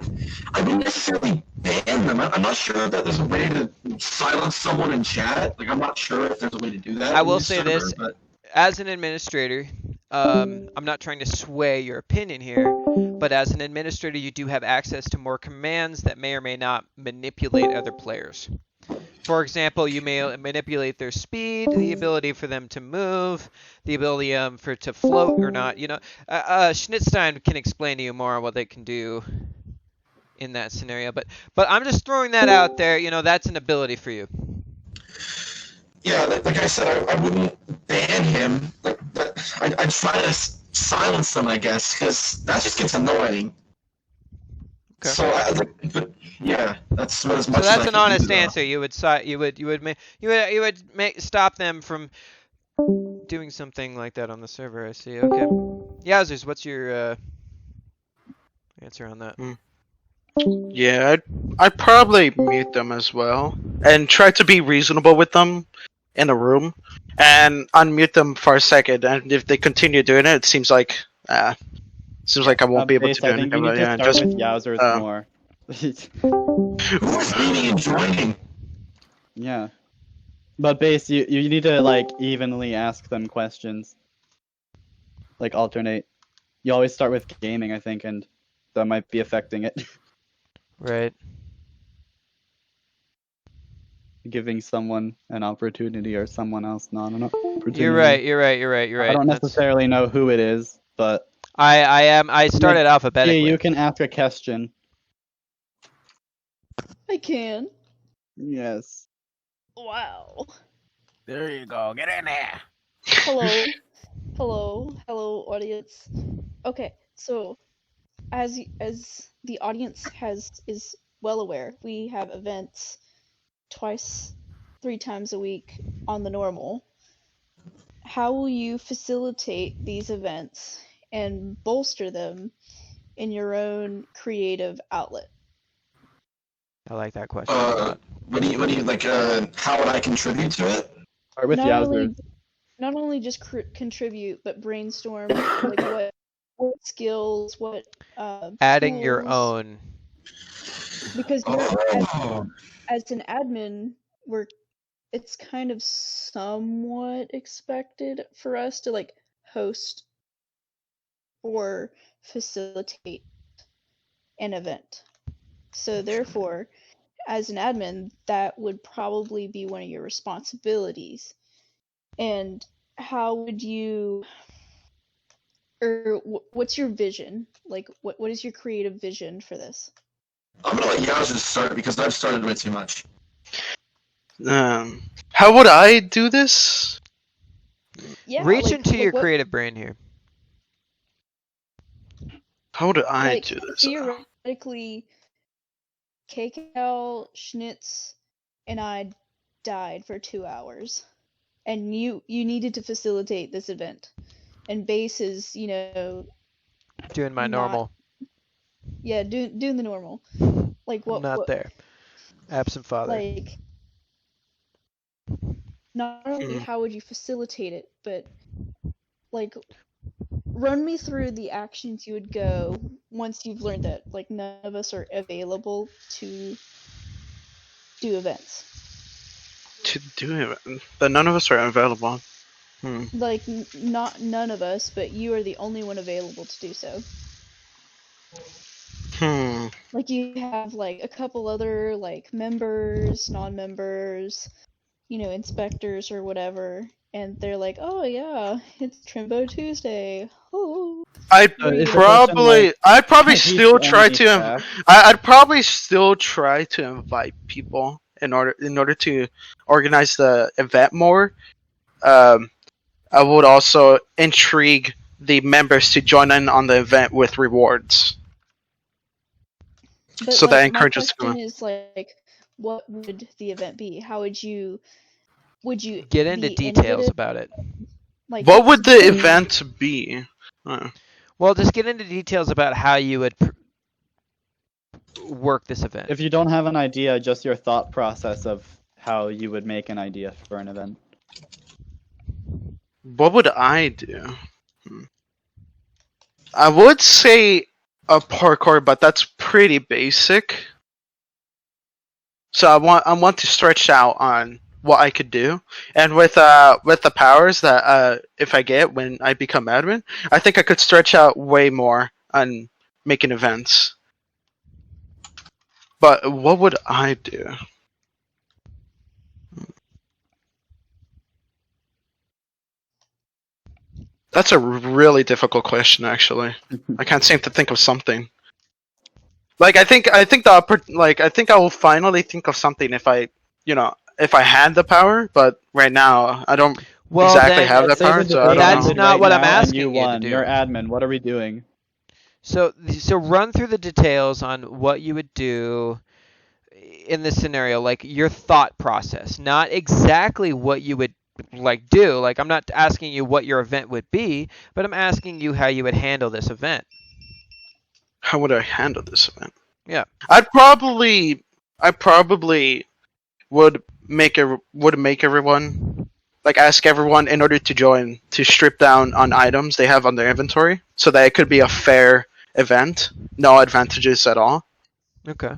wouldn't necessarily ban them. I'm not sure that there's a way to silence someone in chat. Like, I'm not sure if there's a way to do that. I in will this say server, this, but as an administrator, I'm not trying to sway your opinion here, but as an administrator, you do have access to more commands that may or may not manipulate other players. For example, you may manipulate their speed, the ability for them to move, the ability for to float or not. You know, Schnitzstein can explain to you more on what they can do in that scenario. But I'm just throwing that out there. You know, that's an ability for you. yeah, like I said, I wouldn't ban him. Like, but I'd try to silence them, I guess, because that just gets annoying. Okay. So, but yeah, that's as much So as that's I an can honest do, though. answer. You would stop them from doing something like that on the server. I see. Okay. Yowzers, what's your answer on that? Yeah, I'd probably mute them as well, and try to be reasonable with them in a room, and unmute them for a second. And if they continue doing it, it seems like I won't be able Base, to do I think you anything. need But to yeah, start just with Yowzers more. Who's meeting and joining? Yeah. But Base, you need to like evenly ask them questions. Like alternate. You always start with gaming, I think, and that might be affecting it. Right. Giving someone an opportunity or someone else not an opportunity. You're right. I don't necessarily know who it is, but I started alphabetically. yeah, you can ask a question. I can. Yes. Wow. There you go. Get in there. Hello. Hello, audience. Okay, so as the audience is well aware, we have events twice, 3 times a week on the normal. How will you facilitate these events and bolster them in your own creative outlet? I like that question a lot. What do you like? How would I contribute to it? Start with Yowzers. Not only just contribute, but brainstorm like what skills, what Adding your tools. own. Because Oh, as an admin, it's kind of somewhat expected for us to like host or facilitate an event. So therefore, as an admin, that would probably be one of your responsibilities. And how would you, or what's your vision? Like, what is your creative vision for this? I'm gonna let Yowzers start because I've started way too much. how would I do this? Yeah, Reach like, into your what, creative brain here. How would I like, do this? theoretically, Kcal, Schnitz, and I died for 2 hours, and you needed to facilitate this event, and Base is Doing my not- normal. yeah doing the normal, like what Not what, there. Absent father. like not only Mhm. how would you facilitate it, but like run me through the actions you would go once you've learned that like none of us are available to do events. To do it, but none of us are available. Like not none of us, but you are the only one available to do so. Like you have like a couple other like members, non-members, inspectors or whatever, and they're like, "Oh yeah, it's Trimbo Tuesday." Oh. I'd It's probably still try to. staff. I'd probably still try to invite people in order to organize the event more. I would also intrigue the members to join in on the event with rewards. But So that like, encourages my question is like, what would the event be? How would you Get into be details innovative? about it. Like What would the specific- event be? Well, just get into details about how you would work this event. If you don't have an idea, just your thought process of how you would make an idea for an event. What would I do? I would say a parkour, but that's pretty basic. So I want to stretch out on what I could do, and with the powers that if I get when I become admin, I think I could stretch out way more on making events. But what would I do? That's a really difficult question, actually. I can't seem to think of something. Like I think I think I will finally think of something if I had the power. But right now I don't exactly then have that Say the power, so I debate don't That's know. ended not right what I'm now and asking you you to won. do. You're admin. What are we doing? So run through the details on what you would do in this scenario, like your thought process, not exactly what you would do. Like I'm not asking you what your event would be, but I'm asking you how you would handle this event. How would I handle this event? Yeah. I probably would make everyone, like, ask everyone in order to join to strip down on items they have on their inventory, so that it could be a fair event, no advantages at all. Okay.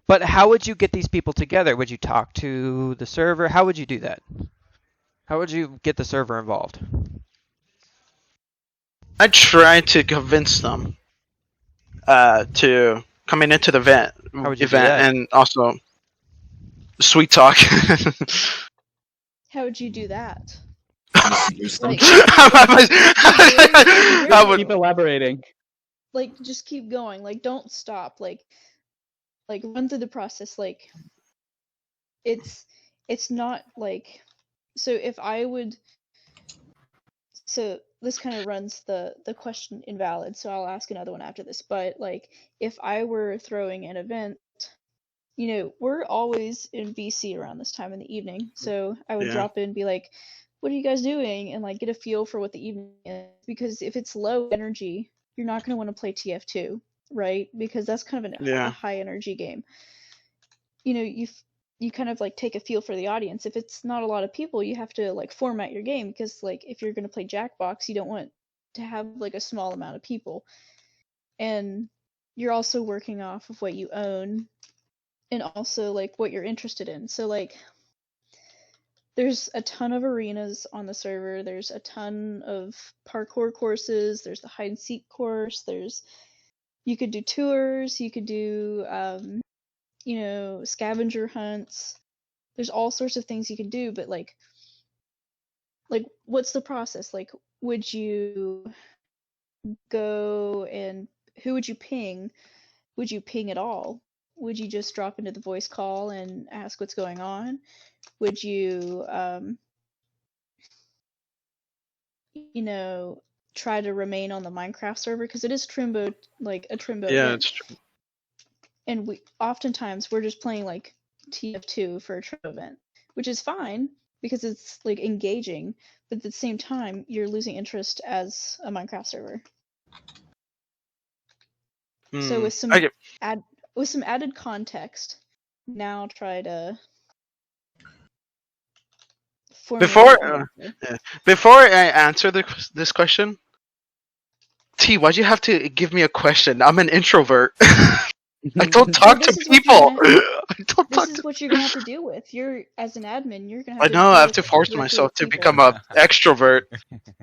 But how would you get these people together? Would you talk to the server? How would you do that? How would you get the server involved? I try to convince them to coming into the event How would you do that? and also sweet talk. How would you do that? Use them. Like, I would Keep elaborating. like just keep going. Like don't stop. Like run through the process. Like it's not like, so if I would, so this kind of runs the question invalid, so I'll ask another one after this. But like if I were throwing an event, we're always in VC around this time in the evening, so I would Yeah. drop in and be like, what are you guys doing, and like get a feel for what the evening is, because if it's low energy, you're not going to want to play TF2, right? Because that's kind of a high energy game. You kind of like take a feel for the audience. If it's not a lot of people, you have to like format your game, because like if you're going to play Jackbox, you don't want to have like a small amount of people, and you're also working off of what you own and also like what you're interested in. So like there's a ton of arenas on the server, there's a ton of parkour courses, there's the hide and seek course, you could do tours, you could do scavenger hunts. There's all sorts of things you can do, but like what's the process? Like, would you go and who would you ping? Would you ping at all? Would you just drop into the voice call and ask what's going on? Would you try to remain on the Minecraft server, because it is Trimbo, like a Trimbo Yeah, event. it's true. And oftentimes we're just playing like TF2 for a Trimbo event, which is fine because it's like engaging, but at the same time you're losing interest as a Minecraft server. So with some added context, now try to Before I answer this question, T, why'd you have to give me a question? I'm an introvert. I don't talk to people. This is what you're gonna have to deal with. You're, as an admin, you're gonna have I to know. I deal have to with force directly myself with to people. become an extrovert.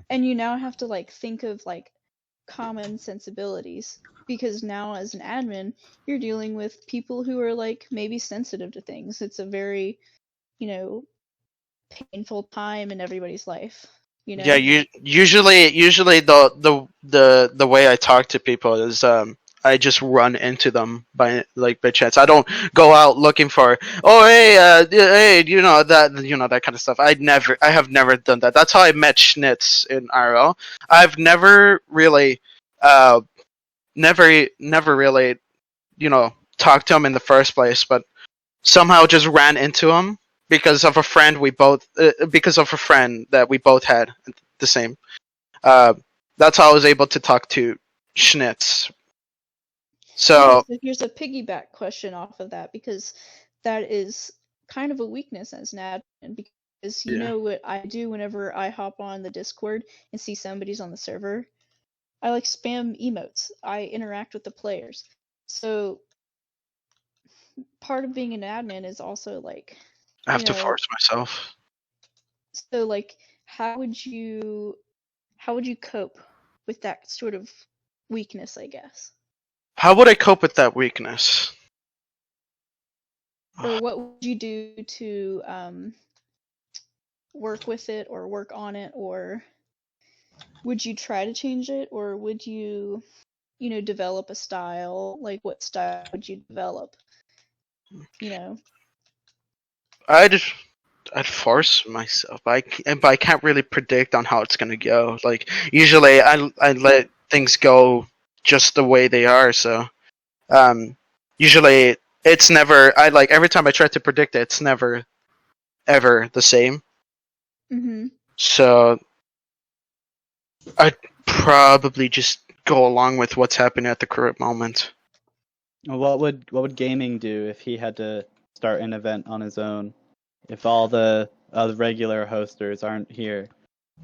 And you now have to like think of like common sensibilities, because now as an admin, you're dealing with people who are like maybe sensitive to things. It's a very, painful time in everybody's life. Yeah, usually the way I talk to people is I just run into them by chance. I don't go out looking for hey that kind of stuff. I have never done that. That's how I met Schnitz in IRL. I've never really never really talked to him in the first place, but somehow just ran into him because of a friend that we both had the same. that's how I was able to talk to Schnitz. So here's a piggyback question off of that, because that is kind of a weakness as an admin, because you know what I do whenever I hop on the Discord and see somebody's on the server? I like spam emotes. I interact with the players. So part of being an admin is also like, I have to force myself. So like, how would you cope with that sort of weakness, I guess? How would I cope with that weakness? Or what would you do to work with it or work on it, or would you try to change it, or would you, develop a style? Like, what style would you develop? I'd force myself, but I can't really predict on how it's gonna go. Like usually, I let things go just the way they are. So, usually it's never. I like every time I try to predict it, it's never, ever the same. Mm-hmm. So, I'd probably just go along with what's happening at the current moment. What would gaming do if he had to start an event on his own? If all the regular hosters aren't here?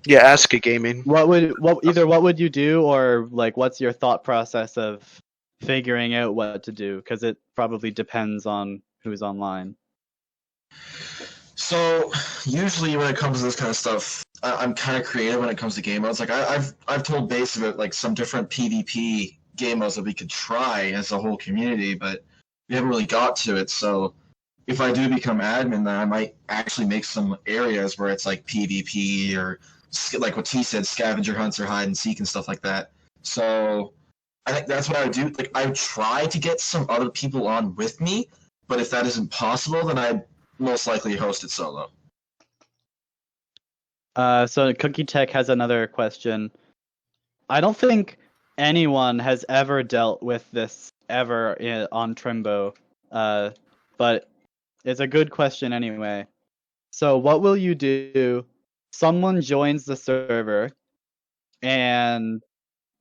Yeah, ask a gaming. What would you do, or like what's your thought process of figuring out what to do? Because it probably depends on who's online. So usually when it comes to this kind of stuff, I'm kind of creative when it comes to game modes. Like I've told Base about like some different PvP game modes that we could try as a whole community, but we haven't really got to it. So if I do become admin, then I might actually make some areas where it's like PvP or like what T said, scavenger hunts or hide and seek and stuff like that. So I think that's what I would do. Like I would try to get some other people on with me, but if that isn't possible, then I'd most likely host it solo. So Cookie Tech has another question. I don't think anyone has ever dealt with this ever on Trimbo, but it's a good question anyway. So what will you do? Someone joins the server, and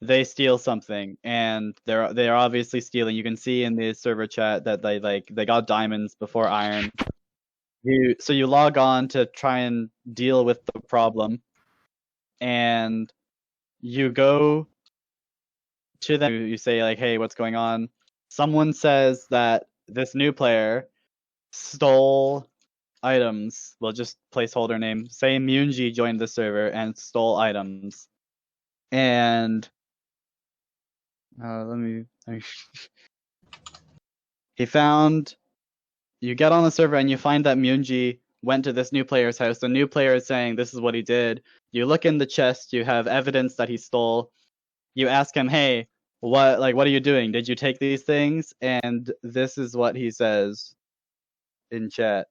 they steal something, and they're obviously stealing. You can see in the server chat that they got diamonds before iron. So you log on to try and deal with the problem, and you go to them. You say like, "Hey, what's going on?" Someone says that this new player stole items. Well, just placeholder name. Say Munji joined the server and stole items, and he found. You get on the server and you find that Munji went to this new player's house. The new player is saying this is what he did. You look in the chest, you have evidence that he stole. You ask him, "Hey, what are you doing? Did you take these things?" And this is what he says in chat.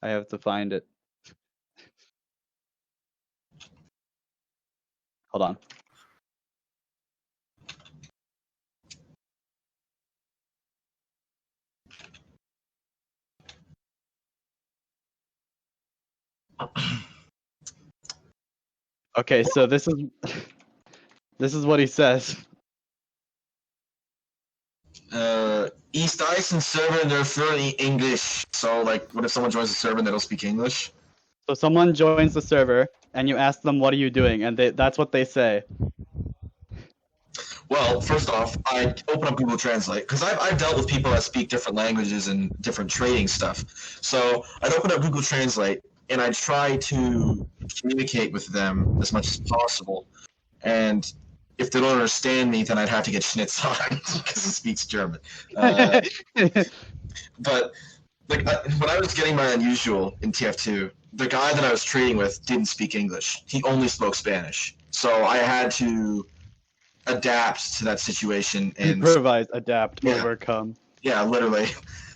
I have to find it. Hold on. Okay, so this is what he says. East Ice and server, they're fairly English. So, like, what if someone joins the server and they don't speak English? So someone joins the server and you ask them, "What are you doing?" And that's what they say. Well, first off, I open up Google Translate because I've dealt with people that speak different languages and different trading stuff. So I'd open up Google Translate and I'd try to communicate with them as much as possible. And if they don't understand me, then I'd have to get Schnitz on because he speaks German. But like when I was getting my unusual in TF2, the guy that I was trading with didn't speak English. He only spoke Spanish. So I had to adapt to that situation and improvise, adapt, Yeah. overcome. Yeah, literally.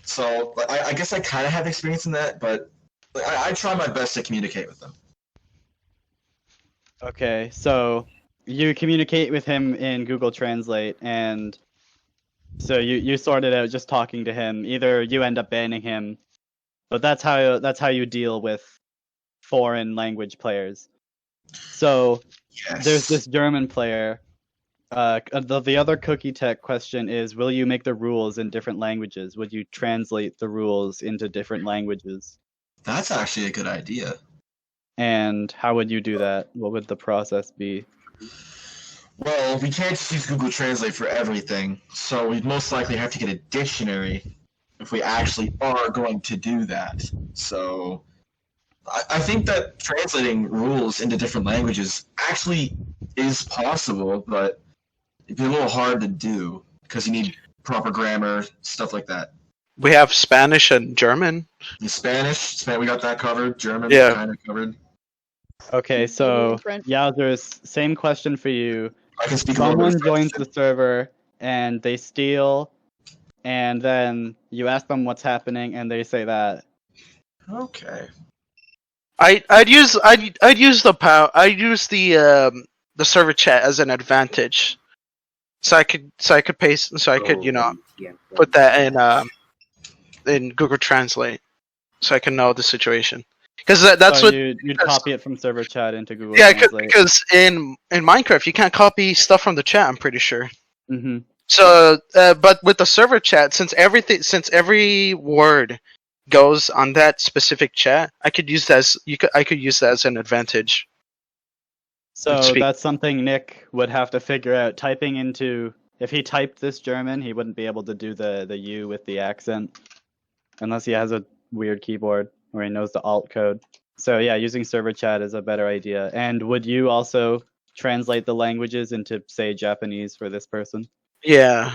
So I guess I kind of have experience in that, but I try my best to communicate with them. Okay, so you communicate with him in Google Translate, and so you sort it out just talking to him. Either you end up banning him, but that's how you deal with foreign language players. So Yes. there's this German player. The other cookie tech question is, will you make the rules in different languages? Would you translate the rules into different languages? That's actually a good idea. And how would you do that? What would the process be? Well, we can't just use Google Translate for everything, so we'd most likely have to get a dictionary if we actually are going to do that. So I think that translating rules into different languages actually is possible, but it'd be a little hard to do because you need proper grammar, stuff like that. We have Spanish and German. In Spanish, we got that covered. German, Yeah. kind of covered. Okay, so French. Yowzers, same question for you. I can speak a little bit Someone of French. joins the server and they steal, and then you ask them what's happening, and they say that. Okay. I'd use the server chat as an advantage, so I could paste, so I could put that in Google Translate, so I can know the situation. Because that's So what you'd copy it from server chat into Google yeah, Translate. because in Minecraft you can't copy stuff from the chat. I'm pretty sure. Mm-hmm. So, but with the server chat, since every word goes on that specific chat, I could use that as an advantage. So that's something Nick would have to figure out. Typing into, if he typed this German, he wouldn't be able to do the U with the accent unless he has a weird keyboard or he knows the alt code. So yeah, using server chat is a better idea. And would you also translate the languages into, say, Japanese for this person? Yeah.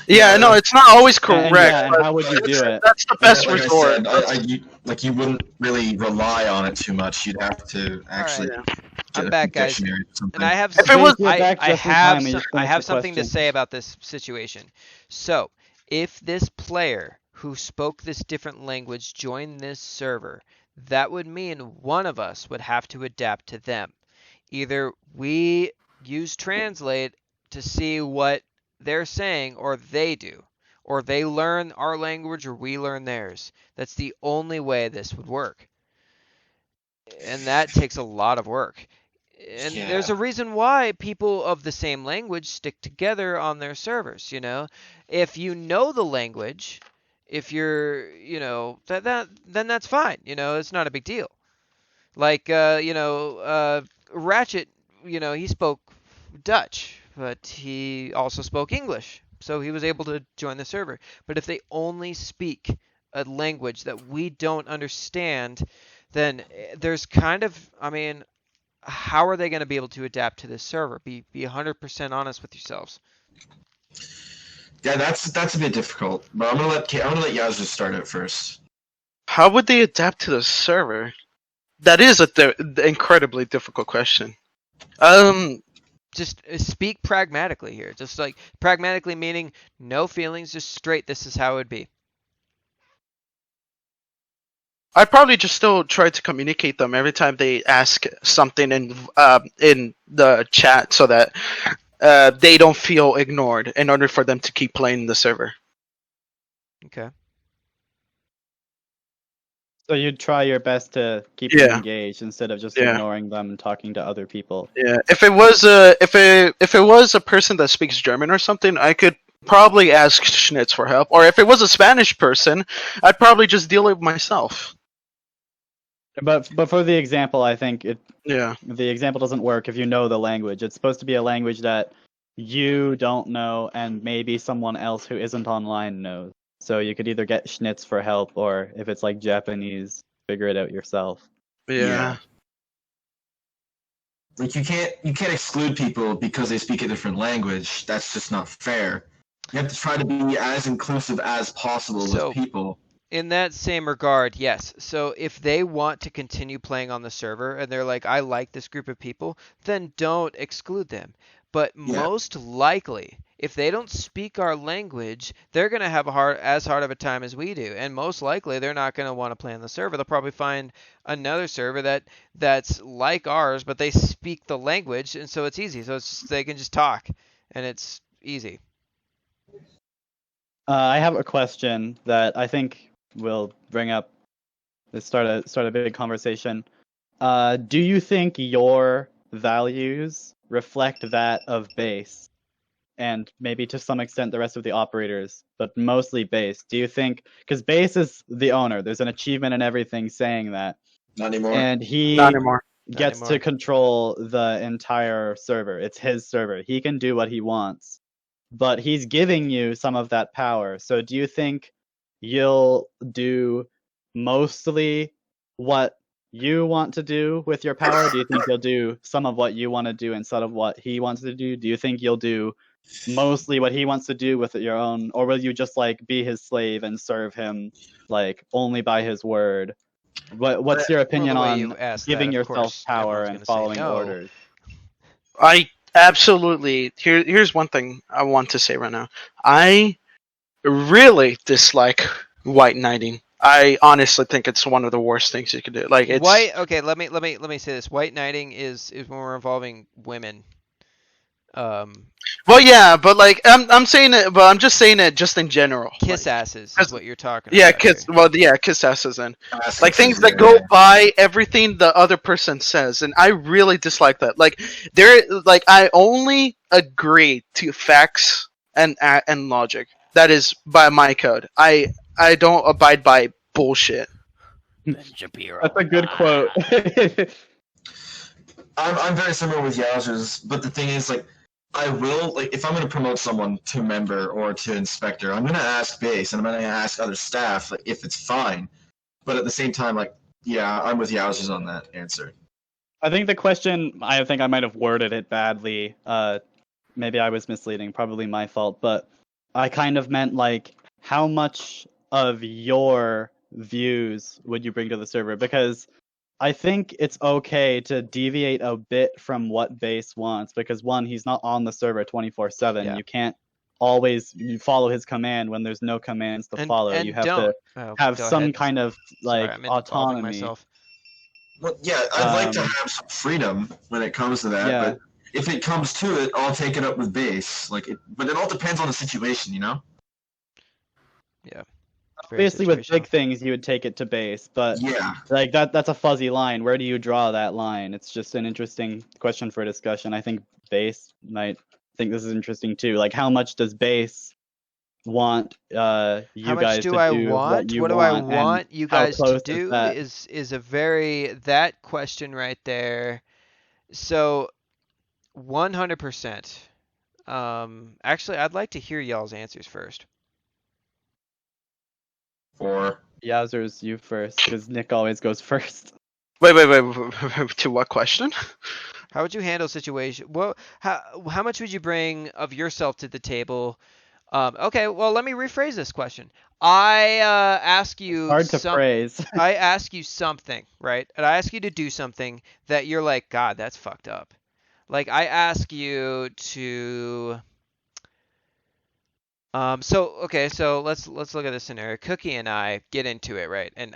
No, it's not always correct. And how would you do it? That's the best like resort. I said, you wouldn't really rely on it too much. You'd have to actually. Alright. Get I'm a back, guys. dictionary or something. And I have If it was- I have something to say about this situation. So, if this player who spoke this different language joined this server, that would mean one of us would have to adapt to them. Either we use Translate to see what they're saying, or they do. Or they learn our language, or we learn theirs. That's the only way this would work. And that takes a lot of work. And there's a reason why people of the same language stick together on their servers, you know? If you know the language, if you're, you know, then that's fine, you know, it's not a big deal. Like, Ratchet, you know, he spoke Dutch, but he also spoke English, so he was able to join the server. But if they only speak a language that we don't understand, then there's kind of, I mean, how are they going to be able to adapt to this server? Be 100% honest with yourselves. Yeah, that's a bit difficult. But I'm gonna let Yaz just start it first. How would they adapt to the server? That is an incredibly difficult question. Just speak pragmatically here. Just like pragmatically meaning no feelings, just straight. This is how it would be. I'd probably just still try to communicate them every time they ask something in the chat, so that they don't feel ignored, in order for them to keep playing the server. Okay. So you'd try your best to keep them engaged instead of just ignoring them and talking to other people. Yeah. If it was a person that speaks German or something, I could probably ask Schnitz for help. Or if it was a Spanish person, I'd probably just deal it myself. But for the example, I think the example doesn't work if you know the language. It's supposed to be a language that you don't know and maybe someone else who isn't online knows. So you could either get Schnitz for help, or if it's like Japanese, figure it out yourself. Yeah. Like you can't exclude people because they speak a different language. That's just not fair. You have to try to be as inclusive as possible with people. In that same regard, yes. So if they want to continue playing on the server and they're like, I like this group of people, then don't exclude them. But most likely, if they don't speak our language, they're going to have as hard of a time as we do. And most likely, they're not going to want to play on the server. They'll probably find another server that's like ours, but they speak the language, and so it's easy. So it's just, they can just talk, and it's easy. I have a question that I think will bring up, start a big conversation. Do you think your values reflect that of base? And maybe to some extent the rest of the operators, but mostly base. Do you think, because base is the owner, there's an achievement and everything saying that, Not anymore. and Not he anymore. gets to control the entire server. It's his server. He can do what he wants, but he's giving you some of that power. So do you think you'll do mostly what you want to do with your power? Do you think you'll do some of what you want to do instead of what he wants to do? Do you think you'll do mostly what he wants to do with your own, or will you just like be his slave and serve him like only by his word? What's your opinion on giving yourself power and following orders? I absolutely. Here's one thing I want to say right now. I really dislike white knighting. I honestly think it's one of the worst things you could do. Like it's white. Okay, let me say this. White knighting is when we're involving women. Well, yeah, but like I'm saying it, but I'm just saying it just in general. Kiss like, asses is what you're talking yeah, about. kiss. Here. Well, yeah, kiss asses and Asses like things is that go by everything the other person says, and I really dislike that. Like I only agree to facts and logic. That is by my code. I don't abide by bullshit. Ben Shapiro. That's a good quote. I'm very similar with Yowzers, but the thing is, like, I will, like, if I'm going to promote someone to member or to inspector, I'm going to ask base, and I'm going to ask other staff, like, if it's fine. But at the same time, like, yeah, I'm with Yowzers on that answer. I think the question, I think I might have worded it badly. Maybe I was misleading, probably my fault, but I kind of meant, like, how much of your views would you bring to the server? Because I think it's okay to deviate a bit from what base wants, because one, he's not on the server 24/7. Yeah. You can't always follow his command when there's no commands to follow. You have to have some kind of like autonomy. Myself. Well, yeah, I'd like to have some freedom when it comes to that, but if it comes to it, I'll take it up with base. But it all depends on the situation, you know? Yeah. Obviously, with big things, you would take it to base, but yeah, like that's a fuzzy line. Where do you draw that line? It's just an interesting question for discussion. I think base might think this is interesting too. Like, how much does base want you guys to do what you want? What do I want you guys to do is a very, that question right there. So 100%. Actually, I'd like to hear y'all's answers first. Or Yowzers, you first, because Nick always goes first. Wait. To what question? How would you handle a situation? Well, how much would you bring of yourself to the table? Okay, well, let me rephrase this question. I ask you. Hard to phrase. I ask you something, right? And I ask you to do something that you're like, God, that's fucked up. Like, I ask you to. So let's look at this scenario. Cookie and I get into it, right? And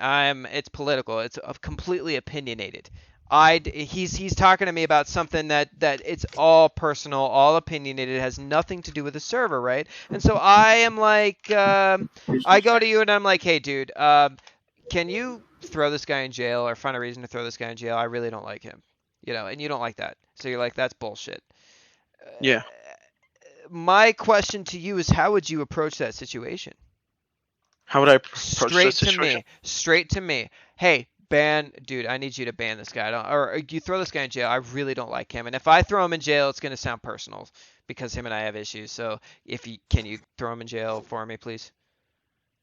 it's political. It's completely opinionated. He's talking to me about something that it's all personal, all opinionated. It has nothing to do with the server, right? And so I am like, I go to you and I'm like, hey, dude, can you throw this guy in jail or find a reason to throw this guy in jail? I really don't like him, and you don't like that. So you're like, that's bullshit. Yeah. My question to you is, how would you approach that situation? How would I approach that situation? Straight to me. Hey, dude, I need you to ban this guy. Or you throw this guy in jail. I really don't like him. And if I throw him in jail, it's going to sound personal because him and I have issues. So can you throw him in jail for me, please?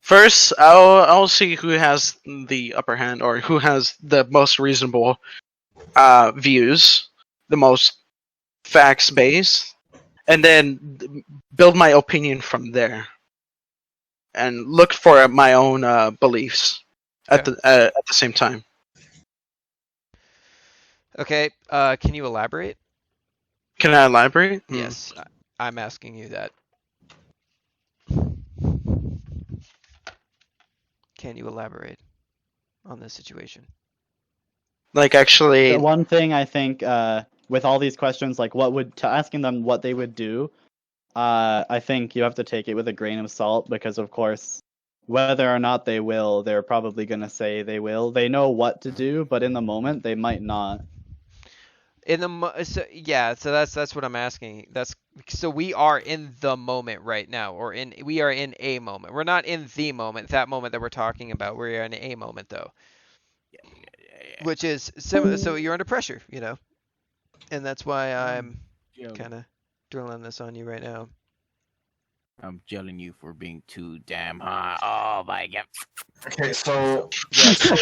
First, I'll see who has the upper hand or who has the most reasonable views, the most facts based. And then build my opinion from there, and look for my own beliefs at the same time. Okay. Can you elaborate? Can I elaborate? Yes, I'm asking you that. Can you elaborate on this situation? Like, actually, the one thing I think with all these questions, like asking them what they would do, I think you have to take it with a grain of salt, because of course whether or not they will, they're probably gonna say they will. They know what to do, but in the moment they might not. So that's what I'm asking. So we are in the moment right now, or we are in a moment. We're not in the moment, that moment that we're talking about. We're in a moment though, which is so you're under pressure, and that's why I'm kind of drilling this on you right now. I'm jelling you for being too damn hot. Oh my god. Okay, so yeah, so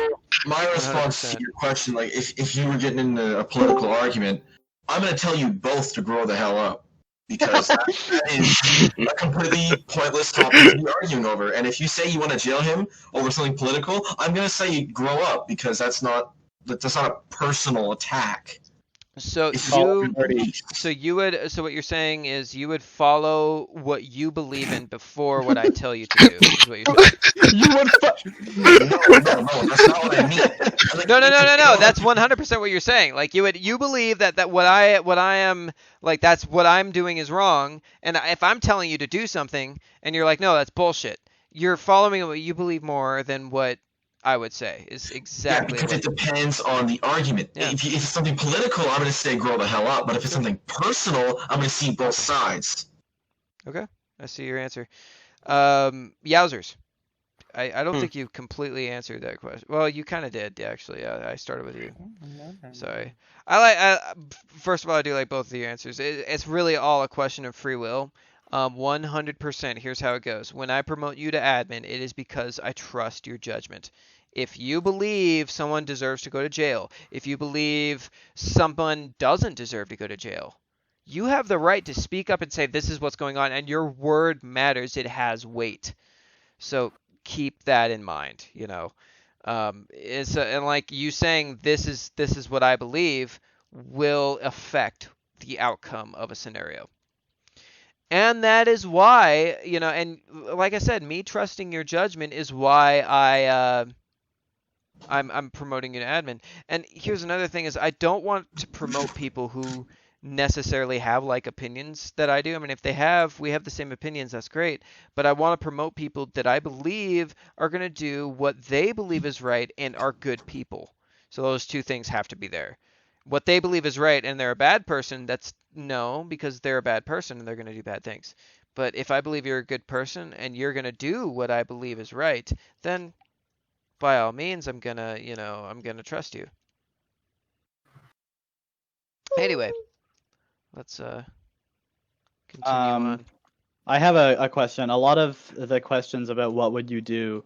my response to 100%. your question, like if you were getting into a political argument, I'm gonna tell you both to grow the hell up. Because that is a completely pointless topic to be arguing over. And if you say you want to jail him over something political, I'm gonna say grow up because that's not a personal attack. So It's you, beliefs. so what you're saying is you would follow what you believe in before what I tell you to do. Is what you're saying? You would. No, that's not what I mean. Like, No. That's 100% what you're saying. Like you believe that what I am, like, that's what I'm doing is wrong. And if I'm telling you to do something and you're like, no, that's bullshit. You're following what you believe more than what I would say is exactly. Yeah, because it depends on the argument. Yeah. If it's something political, I'm going to say grow the hell up. But if it's something personal, I'm going to see both sides. Okay, I see your answer. Yowzers. I don't think you completely answered that question. Well, you kind of did, actually. I started with you. Sorry. First of all, I do like both of your answers. It's really all a question of free will. 100%. Here's how it goes. When I promote you to admin, it is because I trust your judgment. If you believe someone deserves to go to jail, if you believe someone doesn't deserve to go to jail, you have the right to speak up and say this is what's going on, and your word matters. It has weight. So keep that in mind. And like you saying this is what I believe will affect the outcome of a scenario. And that is why, and like I said, me trusting your judgment is why I'm promoting you to admin. And here's another thing is I don't want to promote people who necessarily have like opinions that I do. I mean, if we have the same opinions, that's great. But I want to promote people that I believe are going to do what they believe is right and are good people. So those two things have to be there. What they believe is right and they're a bad person, that's no, because they're a bad person and they're going to do bad things. But if I believe you're a good person and you're going to do what I believe is right, then by all means, I'm going to trust you. Anyway, let's continue on. I have a question. A lot of the questions about what would you do,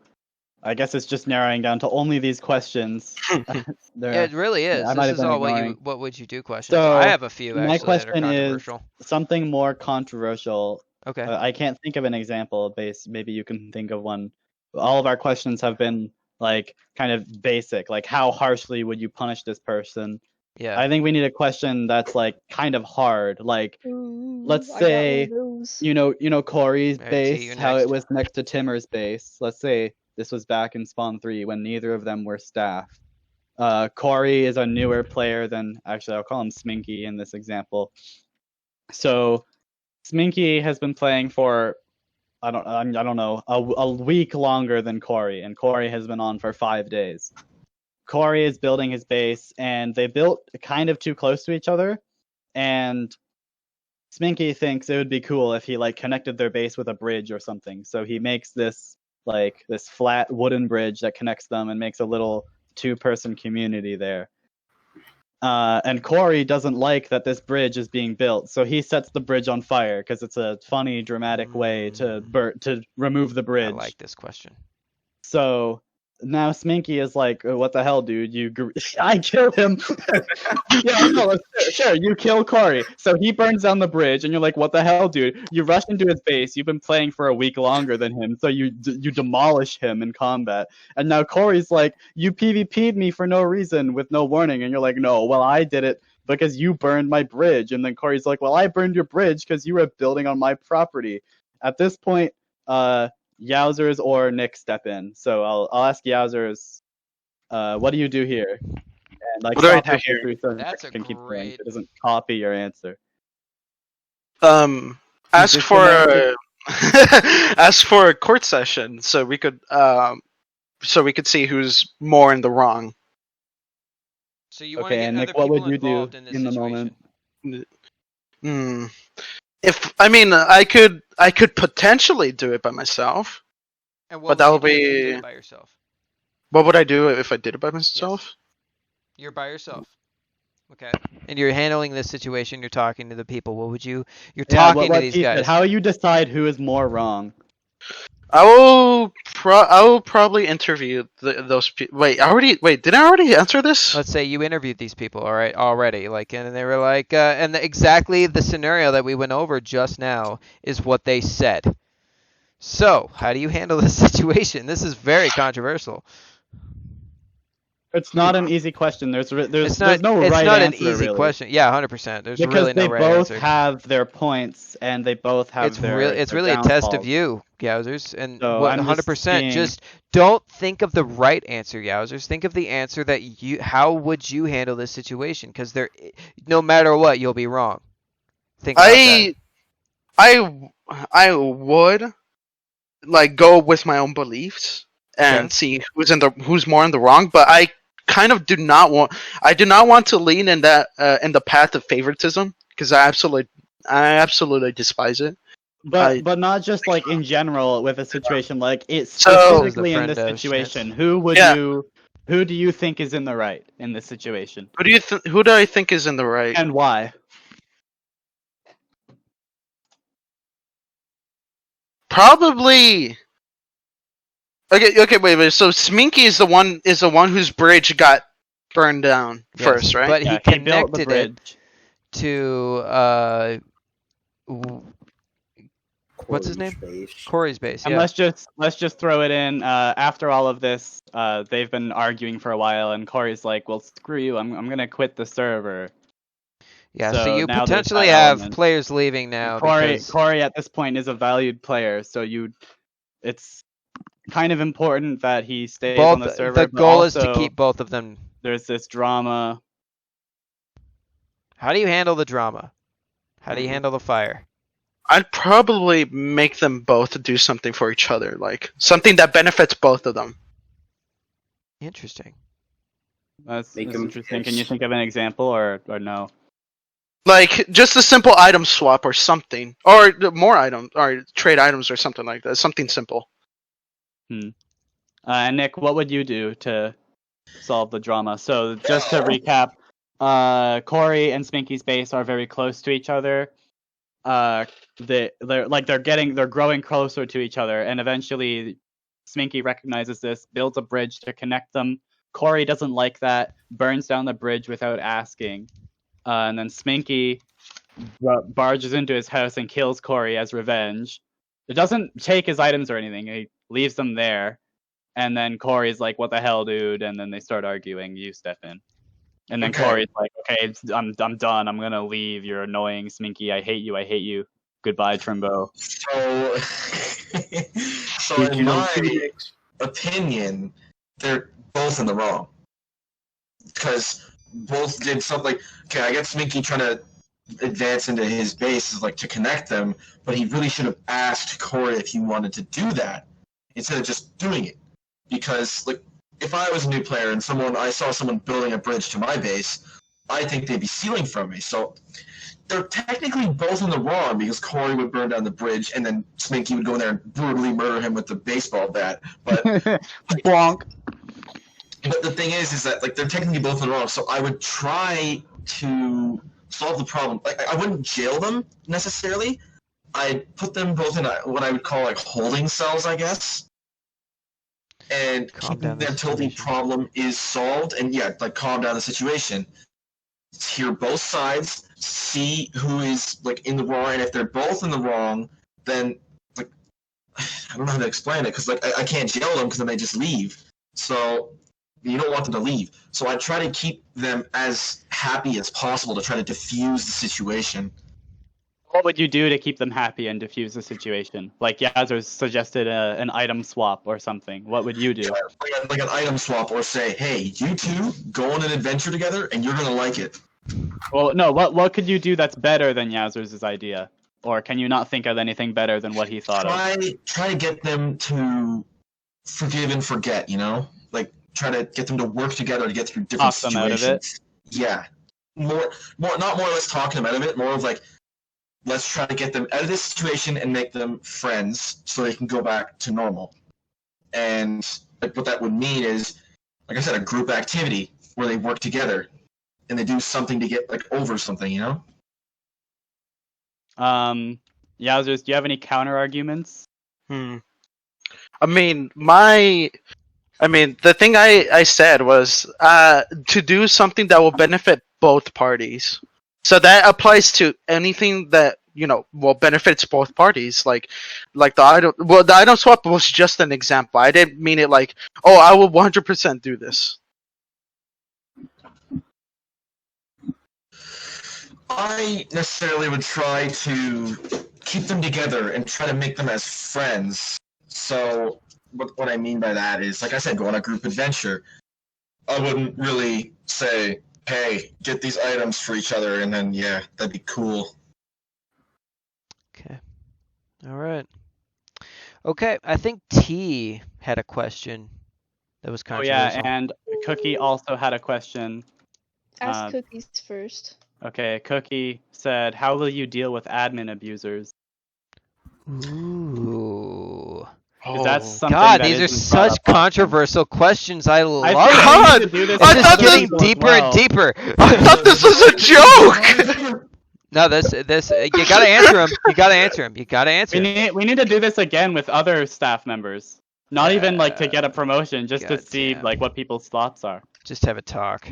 I guess it's just narrowing down to only these questions. Yeah, it really is. I might This have is been all ignoring. what would you do questions. So, I have a few my actually that are question is controversial. something more controversial. Okay. I can't think of an example. Maybe you can think of one. All of our questions have been like kind of basic, like how harshly would you punish this person? Yeah. I think we need a question that's like kind of hard. Like, let's I got one say, of those. you know Corey's Alright, T, base, you're how next. it was next to Timur's base. Let's say this was back in Spawn 3 when neither of them were staff. Corey is a newer player than, actually I'll call him Sminky in this example. So Sminky has been playing for I don't know, a week longer than Corey, and Corey has been on for 5 days. Corey is building his base, and they built kind of too close to each other, and Sminky thinks it would be cool if he like connected their base with a bridge or something. So he makes this flat wooden bridge that connects them and makes a little 2-person community there. And Corey doesn't like that this bridge is being built, so he sets the bridge on fire because it's a funny, dramatic way to remove the bridge. I like this question. So now Sminky is like, "What the hell, dude? I killed him." Yeah, no, sure, you kill Corey. So he burns down the bridge, and you're like, "What the hell, dude? You rush into his base. You've been playing for a week longer than him, so you demolish him in combat." And now Corey's like, "You PvP'd me for no reason with no warning," and you're like, "No, well, I did it because you burned my bridge." And then Corey's like, "Well, I burned your bridge because you were building on my property." At this point, Yowzers or Nick step in. So I'll ask Yowzers, what do you do here? And like, What do I stop do halfway here? through so That's Nick a can keep going. great- It doesn't copy your answer. Ask Just for remember- ask for a court session so we could see who's more in the wrong. So you want to Okay, get and other Nick, what people would you do involved in this in the situation. moment? If I mean, I could potentially do it by myself. And But what would that'll you do if you did be- it by yourself? What would I do if I did it by myself? You're by yourself. Okay. And you're handling this situation. You're talking to the people. What would you? You're talking to these He said, guys. how you decide who is more wrong? I will probably interview those people. Wait, did I already answer this? Let's say you interviewed these people, all right, already, like, and they were like, and exactly the scenario that we went over just now is what they said. So, how do you handle this situation? This is very controversial. It's not an easy question. There's no It's right not answer, an easy really. question. Yeah, 100%. There's Because really no they right both answer. have their points and they both have It's their really a test of downfalls. you, Yowzers, and So I'm just 100%. being- Just don't think of the right answer, Yowzers. Think of the answer that you. How would you handle this situation? Because no matter what, you'll be wrong. Think about that. I would like go with my own beliefs and Okay. see who's more in the wrong, but I kind of do not want to lean in that in the path of favoritism because I absolutely despise it. But not just like in general with a situation like it's So- specifically in Friend this of situation. Schmitz. Who do you think is in the right in this situation? Who do I think is in the right? And why? Probably. Okay, wait. So Sminky is the one whose bridge got burned down Yes, first, right? But Yeah, he built the connected it bridge. to what's his name? Corey's base. And Yeah. let's just throw it in. After all of this, they've been arguing for a while, and Corey's like, "Well, screw you. I'm gonna quit the server." Yeah. so So you now there's potentially that have element. players leaving now. because- Corey at this point is a valued player, so it's kind of important that he stays on the server. The but goal is to also keep both of them. There's this drama. How do you handle the drama? How do you handle the fire? I'd probably make them both do something for each other, like something that benefits both of them. Interesting. That's Make 'em interesting. Can piss. you think of an example or no? Like just a simple item swap or something, or more items, or trade items or something like that. Something simple. And Nick, what would you do to solve the drama? So just to recap, Corey and Sminky's base are very close to each other. They're growing closer to each other, and eventually Sminky recognizes this, builds a bridge to connect them. Corey doesn't like that, burns down the bridge without asking, and then Sminky barges into his house and kills Corey as revenge. It doesn't take his items or anything. He leaves them there, and then Corey's like, "What the hell, dude?" And then they start arguing. You step in. And then Okay. Corey's like, "Okay, I'm done. I'm gonna leave. You're annoying, Sminky. I hate you. Goodbye, Trimbo." So, so in my opinion, they're both in the wrong. Because both did something. Okay, I get Sminky trying to advance into his base, like to connect them, but he really should have asked Corey if he wanted to do that instead of just doing it. Because, like, if I was a new player and I saw someone building a bridge to my base, I think they'd be stealing from me. So they're technically both in the wrong because Corey would burn down the bridge and then Sminky would go in there and brutally murder him with the baseball bat. But Bonk. But the thing is that like they're technically both in the wrong. So I would try to solve the problem. Like I wouldn't jail them necessarily. I'd put them both in what I would call like holding cells, I guess, and Calm keep down them the until the situation. problem is solved. And yeah, like calm down the situation. Hear both sides, see who is like in the wrong, and if they're both in the wrong, then like I don't know how to explain it because like I can't jail them because then they just leave. So you don't want them to leave. So I try to keep them as happy as possible to try to diffuse the situation. What would you do to keep them happy and diffuse the situation? Like Yowzers suggested an item swap or something. What would you do? Like an item swap, or say, hey, you two go on an adventure together and you're gonna like it. Well, no. What could you do that's better than Yowzers' idea? Or can you not think of anything better than what he thought of? Try to get them to forgive and forget, you know? Like, try to get them to work together to get through different Talk them out of it. situations. Yeah. More, not more or less talking them out of it, more of like, let's try to get them out of this situation and make them friends so they can go back to normal. And like what that would mean is, like I said, a group activity where they work together and they do something to get like over something, you know? Yowzers, do you have any counter arguments? I mean, the thing I said was to do something that will benefit both parties. So that applies to anything that benefits both parties. Like the item. Well, the item swap was just an example. I didn't mean it like, oh, I will 100% do this. I necessarily would try to keep them together and try to make them as friends. So what I mean by that is, like I said, go on a group adventure. I wouldn't really say, hey, get these items for each other, and then, yeah, that'd be cool. Okay. All right. Okay, I think T had a question that was Oh controversial. yeah, and Cookie also had a question. Ask Cookies first. Okay, Cookie said, how will you deal with admin abusers? Ooh. Is that something God, that these are isn't brought such up often? controversial questions. I love I it. think we need to do this This with is other getting people as deeper well. and deeper. I thought this was a joke. No, this you gotta answer him. You gotta answer him. You gotta answer him. We need to do this again with other staff members. Not even like to get a promotion, just to see goddamn. like what people's thoughts are. Just have a talk.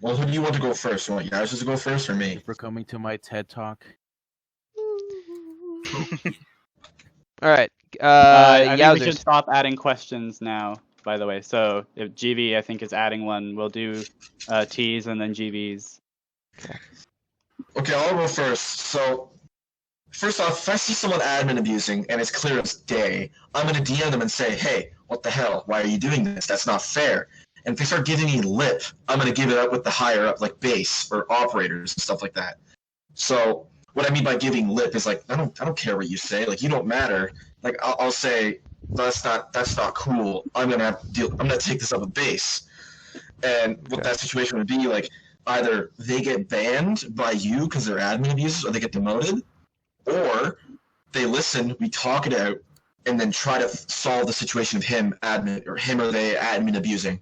Well, who do you want to go first? You want Yowzers to go first or me? For coming to my TED Talk. All right. I think we should Yowzers. stop adding questions now, by the way. So if GV, I think, is adding one, we'll do T's and then GV's. Okay, I'll go first. So, first off, if I see someone admin abusing and it's clear as day, I'm going to DM them and say, hey, what the hell? Why are you doing this? That's not fair. And if they start giving me lip, I'm going to give it up with the higher up, like base or operators and stuff like that. So, what I mean by giving lip is like, I don't care what you say. Like, you don't matter. Like, I'll say, that's not cool. I'm gonna take this up with base. And what that situation would be, like, either they get banned by you because they're admin abusers, or they get demoted, or they listen, we talk it out, and then try to solve the situation of him or they admin abusing.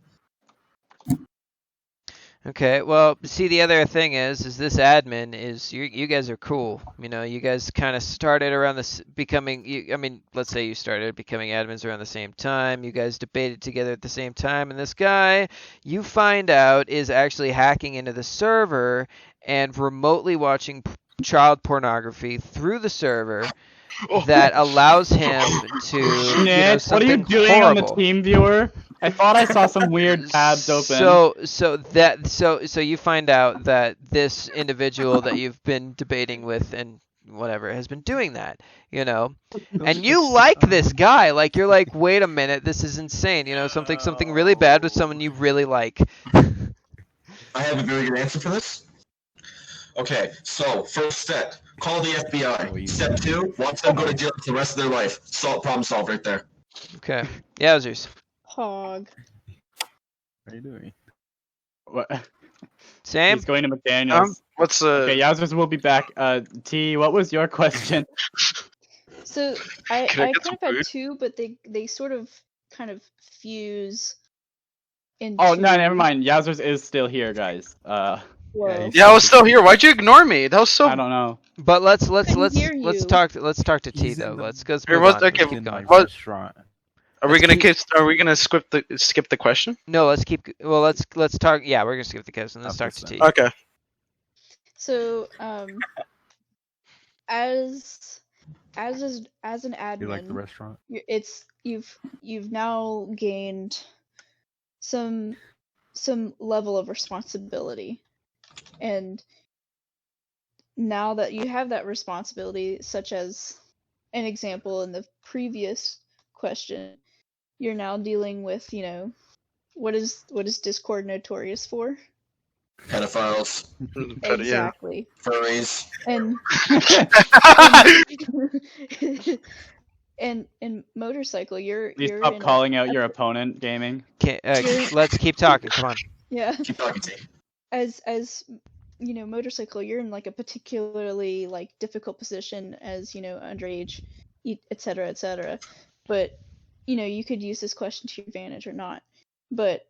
Okay, well, see, the other thing is this admin is you guys are cool. You know, you guys kind of started around this let's say you started becoming admins around the same time. You guys debated together at the same time, and this guy, you find out, is actually hacking into the server and remotely watching child pornography through the server that allows him to, Nick, what are you something doing horrible. on the team viewer? I thought I saw some weird tabs open. So you find out that this individual that you've been debating with and whatever has been doing that, and you like this guy. Like, you're like, wait a minute, this is insane. Something really bad with someone you really like. I have a very good answer for this. Okay, so first step, call the FBI. Step 2, watch them go to jail for the rest of their life. Problem solved right there. Okay, Yowzers. Hog. What are you doing? What? Sam? He's going to McDaniel's. Okay, Yowzers will be back. T, what was your question? So I Can I kind get some of had food? two, but they sort of kind of fuse into. Oh, no, never mind. Yowzers is still here, guys. Whoa. Yeah, I was still here. Why'd you ignore me? That was so. I don't know. But let's hear you. talk to T He's in though. the- Let's Here, move what's- on. Let's okay, keep In my going. What? restaurant. Are we Let's gonna skip the question? No, let's talk. Yeah, we're gonna skip the question. Let's talk to T. Okay. So as an admin, You like the restaurant? you've now gained some level of responsibility, and now that you have that responsibility, such as an example in the previous question, you're now dealing with what is Discord notorious for? Pedophiles, But yeah. Exactly. furries. And and motorcycle, Please you're stop in calling out your opponent, gaming. You're- Let's keep talking. Come on. yeah. Keep talking to me. As motorcycle, you're in like a particularly like difficult position as underage, etc., etc. But you could use this question to your advantage or not. But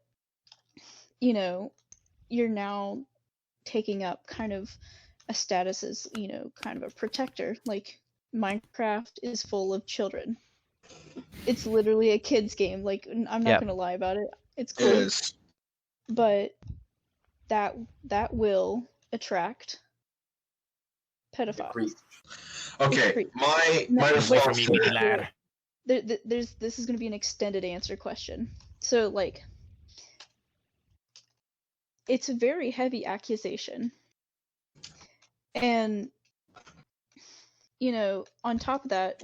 you're now taking up kind of a status as kind of a protector. Like Minecraft is full of children. It's literally a kids game. Like I'm not Yep. gonna lie about it. It's It cool, is. but that will attract pedophiles. Creep. Okay, Creep. my No, wait, response me to be that. glad. this is going to be an extended answer question. So like it's a very heavy accusation. And on top of that,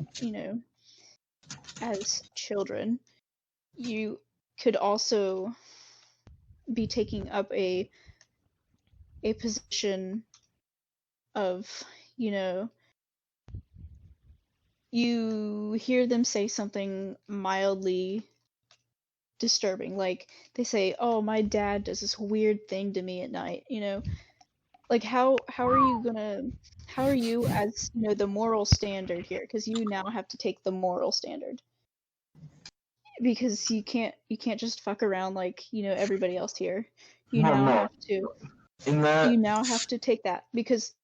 as children, you could also be taking up a position of, you hear them say something mildly disturbing, like they say, "Oh, my dad does this weird thing to me at night," like how are you as the moral standard here, because you now have to take the moral standard, because you can't just fuck around like everybody else here. You No, now no. have to In that, you now have to take that, because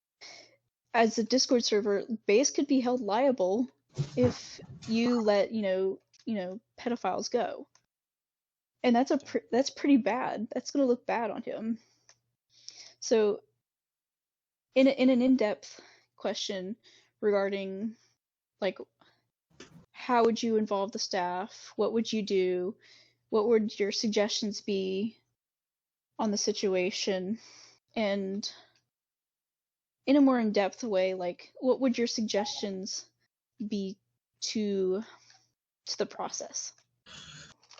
as a Discord server, base could be held liable if you let pedophiles go, and that's pretty bad. That's gonna look bad on him. So, in an in-depth question regarding like how would you involve the staff, what would you do, what would your suggestions be on the situation, and in a more in-depth way, like what would your suggestions be to the process?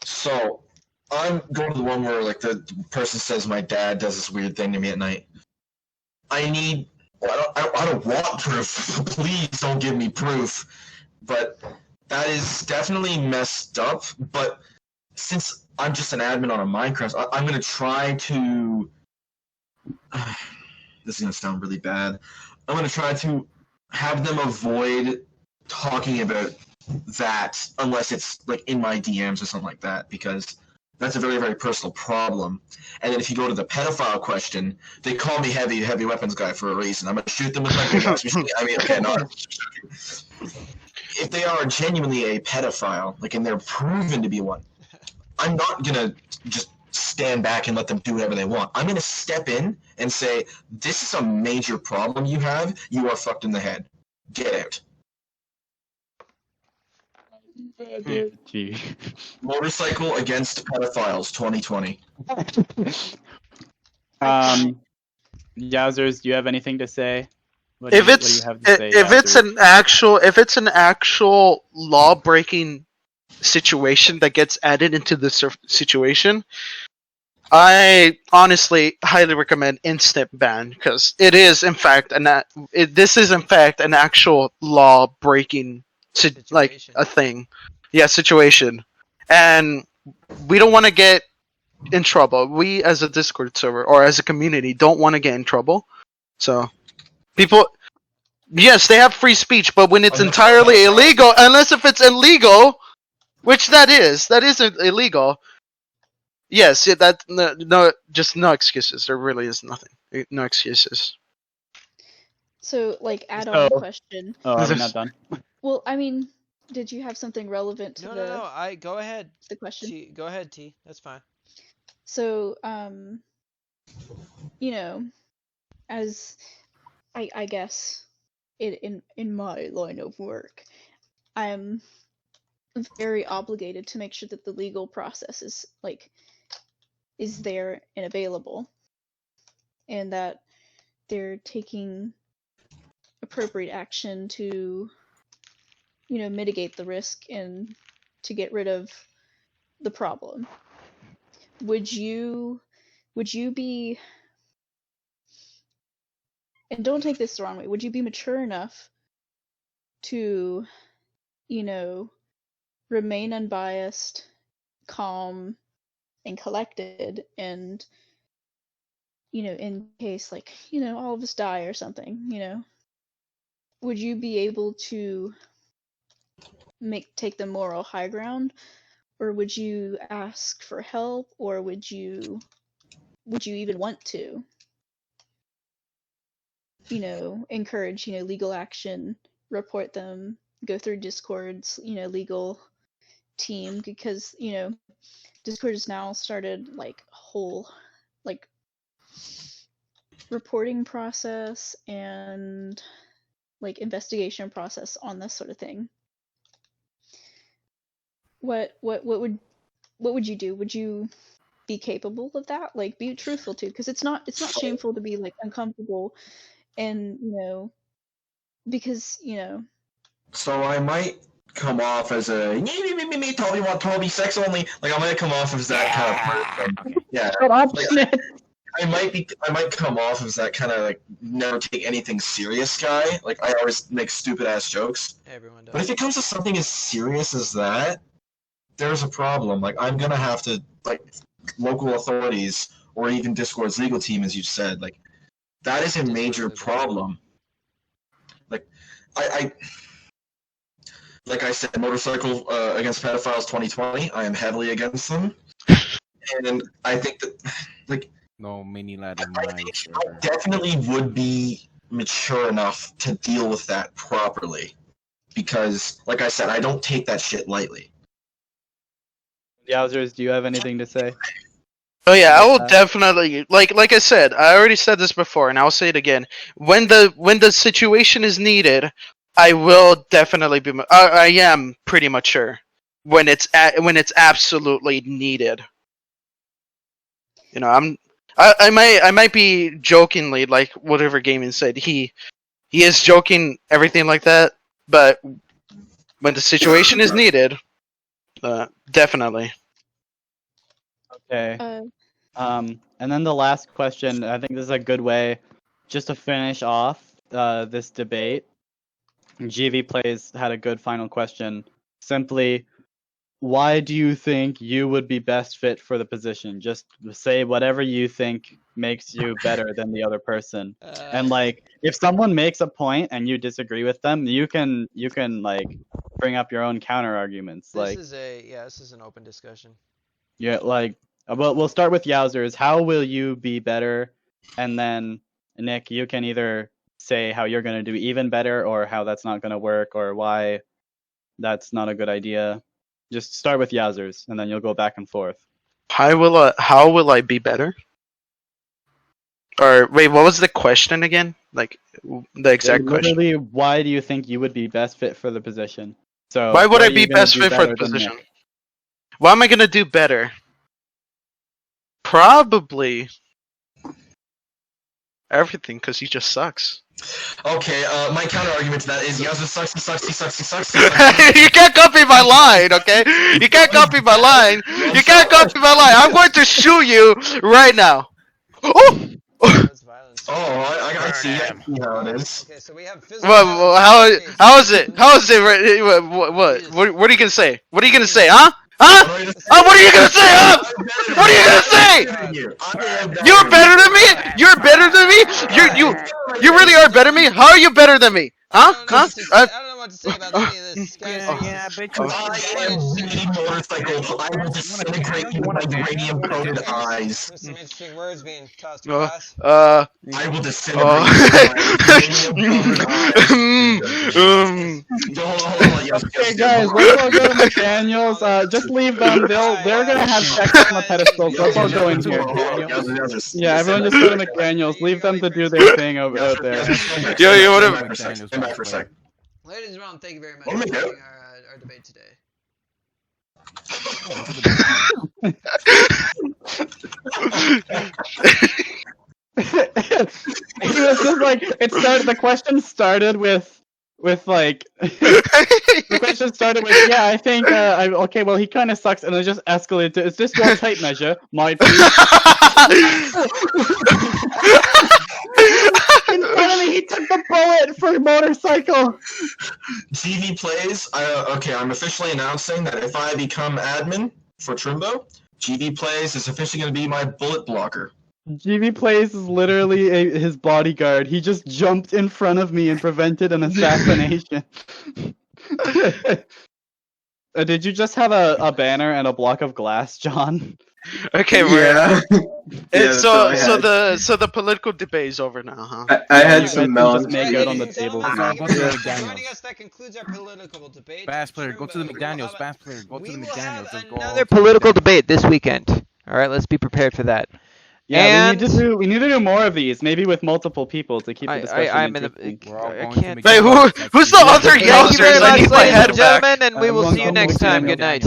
so I'm going to the one where like the person says my dad does this weird thing to me at night. I don't want proof. Please don't give me proof. But that is definitely messed up. But since I'm just an admin on a Minecraft, I'm gonna try to. This is gonna sound really bad. I'm gonna try to have them avoid talking about that unless it's like in my DMs or something like that, because that's a very, very personal problem. And then if you go to the pedophile question, they call me heavy weapons guy for a reason. I'm gonna shoot them with my pickaxe. I mean, okay, no. If they are genuinely a pedophile, like, and they're proven to be one, I'm not gonna just stand back and let them do whatever they want. I'm gonna step in and say, "This is a major problem you have. You are fucked in the head. Get out." Gee. Motorcycle against pedophiles 2020. Yowzers, do you have anything to say? What If do you it's have to say, if it's Yowzers? an actual law breaking situation that gets added into the situation, I honestly highly recommend instant ban, because it is in fact this is in fact an actual law breaking like Situation. a thing, yeah, situation, and we don't want to get in trouble. We as a Discord server or as a community don't want to get in trouble. So people, yes, they have free speech, but when it's entirely illegal, unless if it's illegal, which that is illegal. Yes, that no, just no excuses. There really is nothing. No excuses. So, like, add-on So- question. Oh, are we not done? Well, I mean, did you have something relevant to No. I go ahead. the question? T, go ahead, T. That's fine. So, as I guess in my line of work, I'm very obligated to make sure that the legal process is there and available, and that they're taking appropriate action to mitigate the risk and to get rid of the problem. Would you be and don't take this the wrong way, would you be mature enough to, remain unbiased, calm, and collected, and, in case, like, all of us die or something, would you be able to take the moral high ground, or would you ask for help, or would you even want to, encourage, legal action, report them, go through Discord's, legal team, because, Discord has now started like a whole like reporting process and like investigation process on this sort of thing. What would you do? Would you be capable of that? Like, be truthful too, because it's not shameful to be like uncomfortable, and because So I might come off as a me Toby want Toby sex only. Like I might come off as that kind of person. Yeah. Shut up, Like, Nick. I might come off as that kind of like never take anything serious guy. Like I always make stupid ass jokes. Everyone does. But if it comes to something as serious as that, there's a problem. Like I'm gonna have to like local authorities or even Discord's legal team, as you said. Like that is a major problem. Like I like I said, motorcycle against pedophiles 2020. I am heavily against them, and I think that like No mini lad in I my think I server. definitely would be mature enough to deal with that properly, because like I said, I don't take that shit lightly. Yowzers, do you have anything to say? Oh yeah, I will Uh, definitely like I said. I already said this before, and I'll say it again. When the situation is needed, I will definitely be. I am pretty mature when it's absolutely needed. I might be jokingly, like whatever Gaming said. He is joking, everything like that. But when the situation is needed, definitely. Okay. And then the last question, I think this is a good way just to finish off this debate. GV Plays had a good final question. Simply, why do you think you would be best fit for the position? Just say whatever you think makes you better than the other person. And like, if someone makes a point and you disagree with them, you can like bring up your own counter arguments. Like, This is an open discussion. yeah, like, we'll start with Yowzers. How will you be better? And then Nick, you can either say how you're gonna do even better, or how that's not gonna work, or why that's not a good idea. Just start with Yowzers, and then you'll go back and forth. How will I be better? Or wait, what was the question again? Like the exact question. Literally, why do you think you would be best fit for the position? So Why would what I are you be gonna best do fit for better the than Nick? position? Why am I gonna do better? Probably everything, because he just sucks. Okay, my counter argument to that is Yowza sucks, he sucks, he sucks, he sucks. You can't copy my line, okay? You can't copy my line. You can't copy my line. I'm going to shoot you right now. Oh! That's violence. Oh, I see how it is. Okay, so we have physical. Well, how is it? How is it? What are you gonna say? What are you gonna say? Huh? Huh? What are you gonna say? Huh? What are you gonna say? You're better than me. You're better than me. You really are better than me. How are you better than me? Huh? Huh? I don't know what to say about any of this, guys. Yeah, I bet you. I am the motorcycle. I will disintegrate you with my uranium-coated eyes. There's some interesting words being tossed Uh, across. I will disintegrate you with my uranium-coated eyes. Hold on, yes, Okay, yes, guys, yes. let's all go to McDaniel's. Just leave them. They're gonna have sex on the pedestal. So let's all go in here. Yeah, everyone just go to McDaniel's. Leave them to do their thing out there. Yeah, whatever. Stand back for a sec. Ladies and gentlemen, thank you very much Oh for my joining God. our debate today. It was just like the question started with with like the question started with, yeah, I think okay, well he kind of sucks, and it just escalated to, is this your tape measure? Might be. In front of me, he took the bullet for motorcycle. GV Plays, okay, I'm officially announcing that if I become admin for Trimbo, GV Plays is officially going to be my bullet blocker. GV Plays is literally his bodyguard. He just jumped in front of me and prevented an assassination. Did you just have a banner and a block of glass, John? Okay, Yeah. Yeah, so that's what I had. the political debate is over now, huh? I had You some guys melon. just make out on the table. Thank you Go to very the much for joining McDaniels. us. That concludes our political debate. Bass player, go to the Trimbo, we will McDaniels. have Bass player, go to the we will McDaniels. have Let's go another all to political McDaniels. debate this weekend. All right, let's be prepared for that. Yeah, And we need to do more of these, maybe with multiple people to keep the discussion I'm in interesting. the. We're all I going to can't. McDaniels. Wait, who's the other Thank you very Yowzers? I much, need my ladies head and back. gentlemen, and we will Everyone see you come next to time. McDaniels. Good night.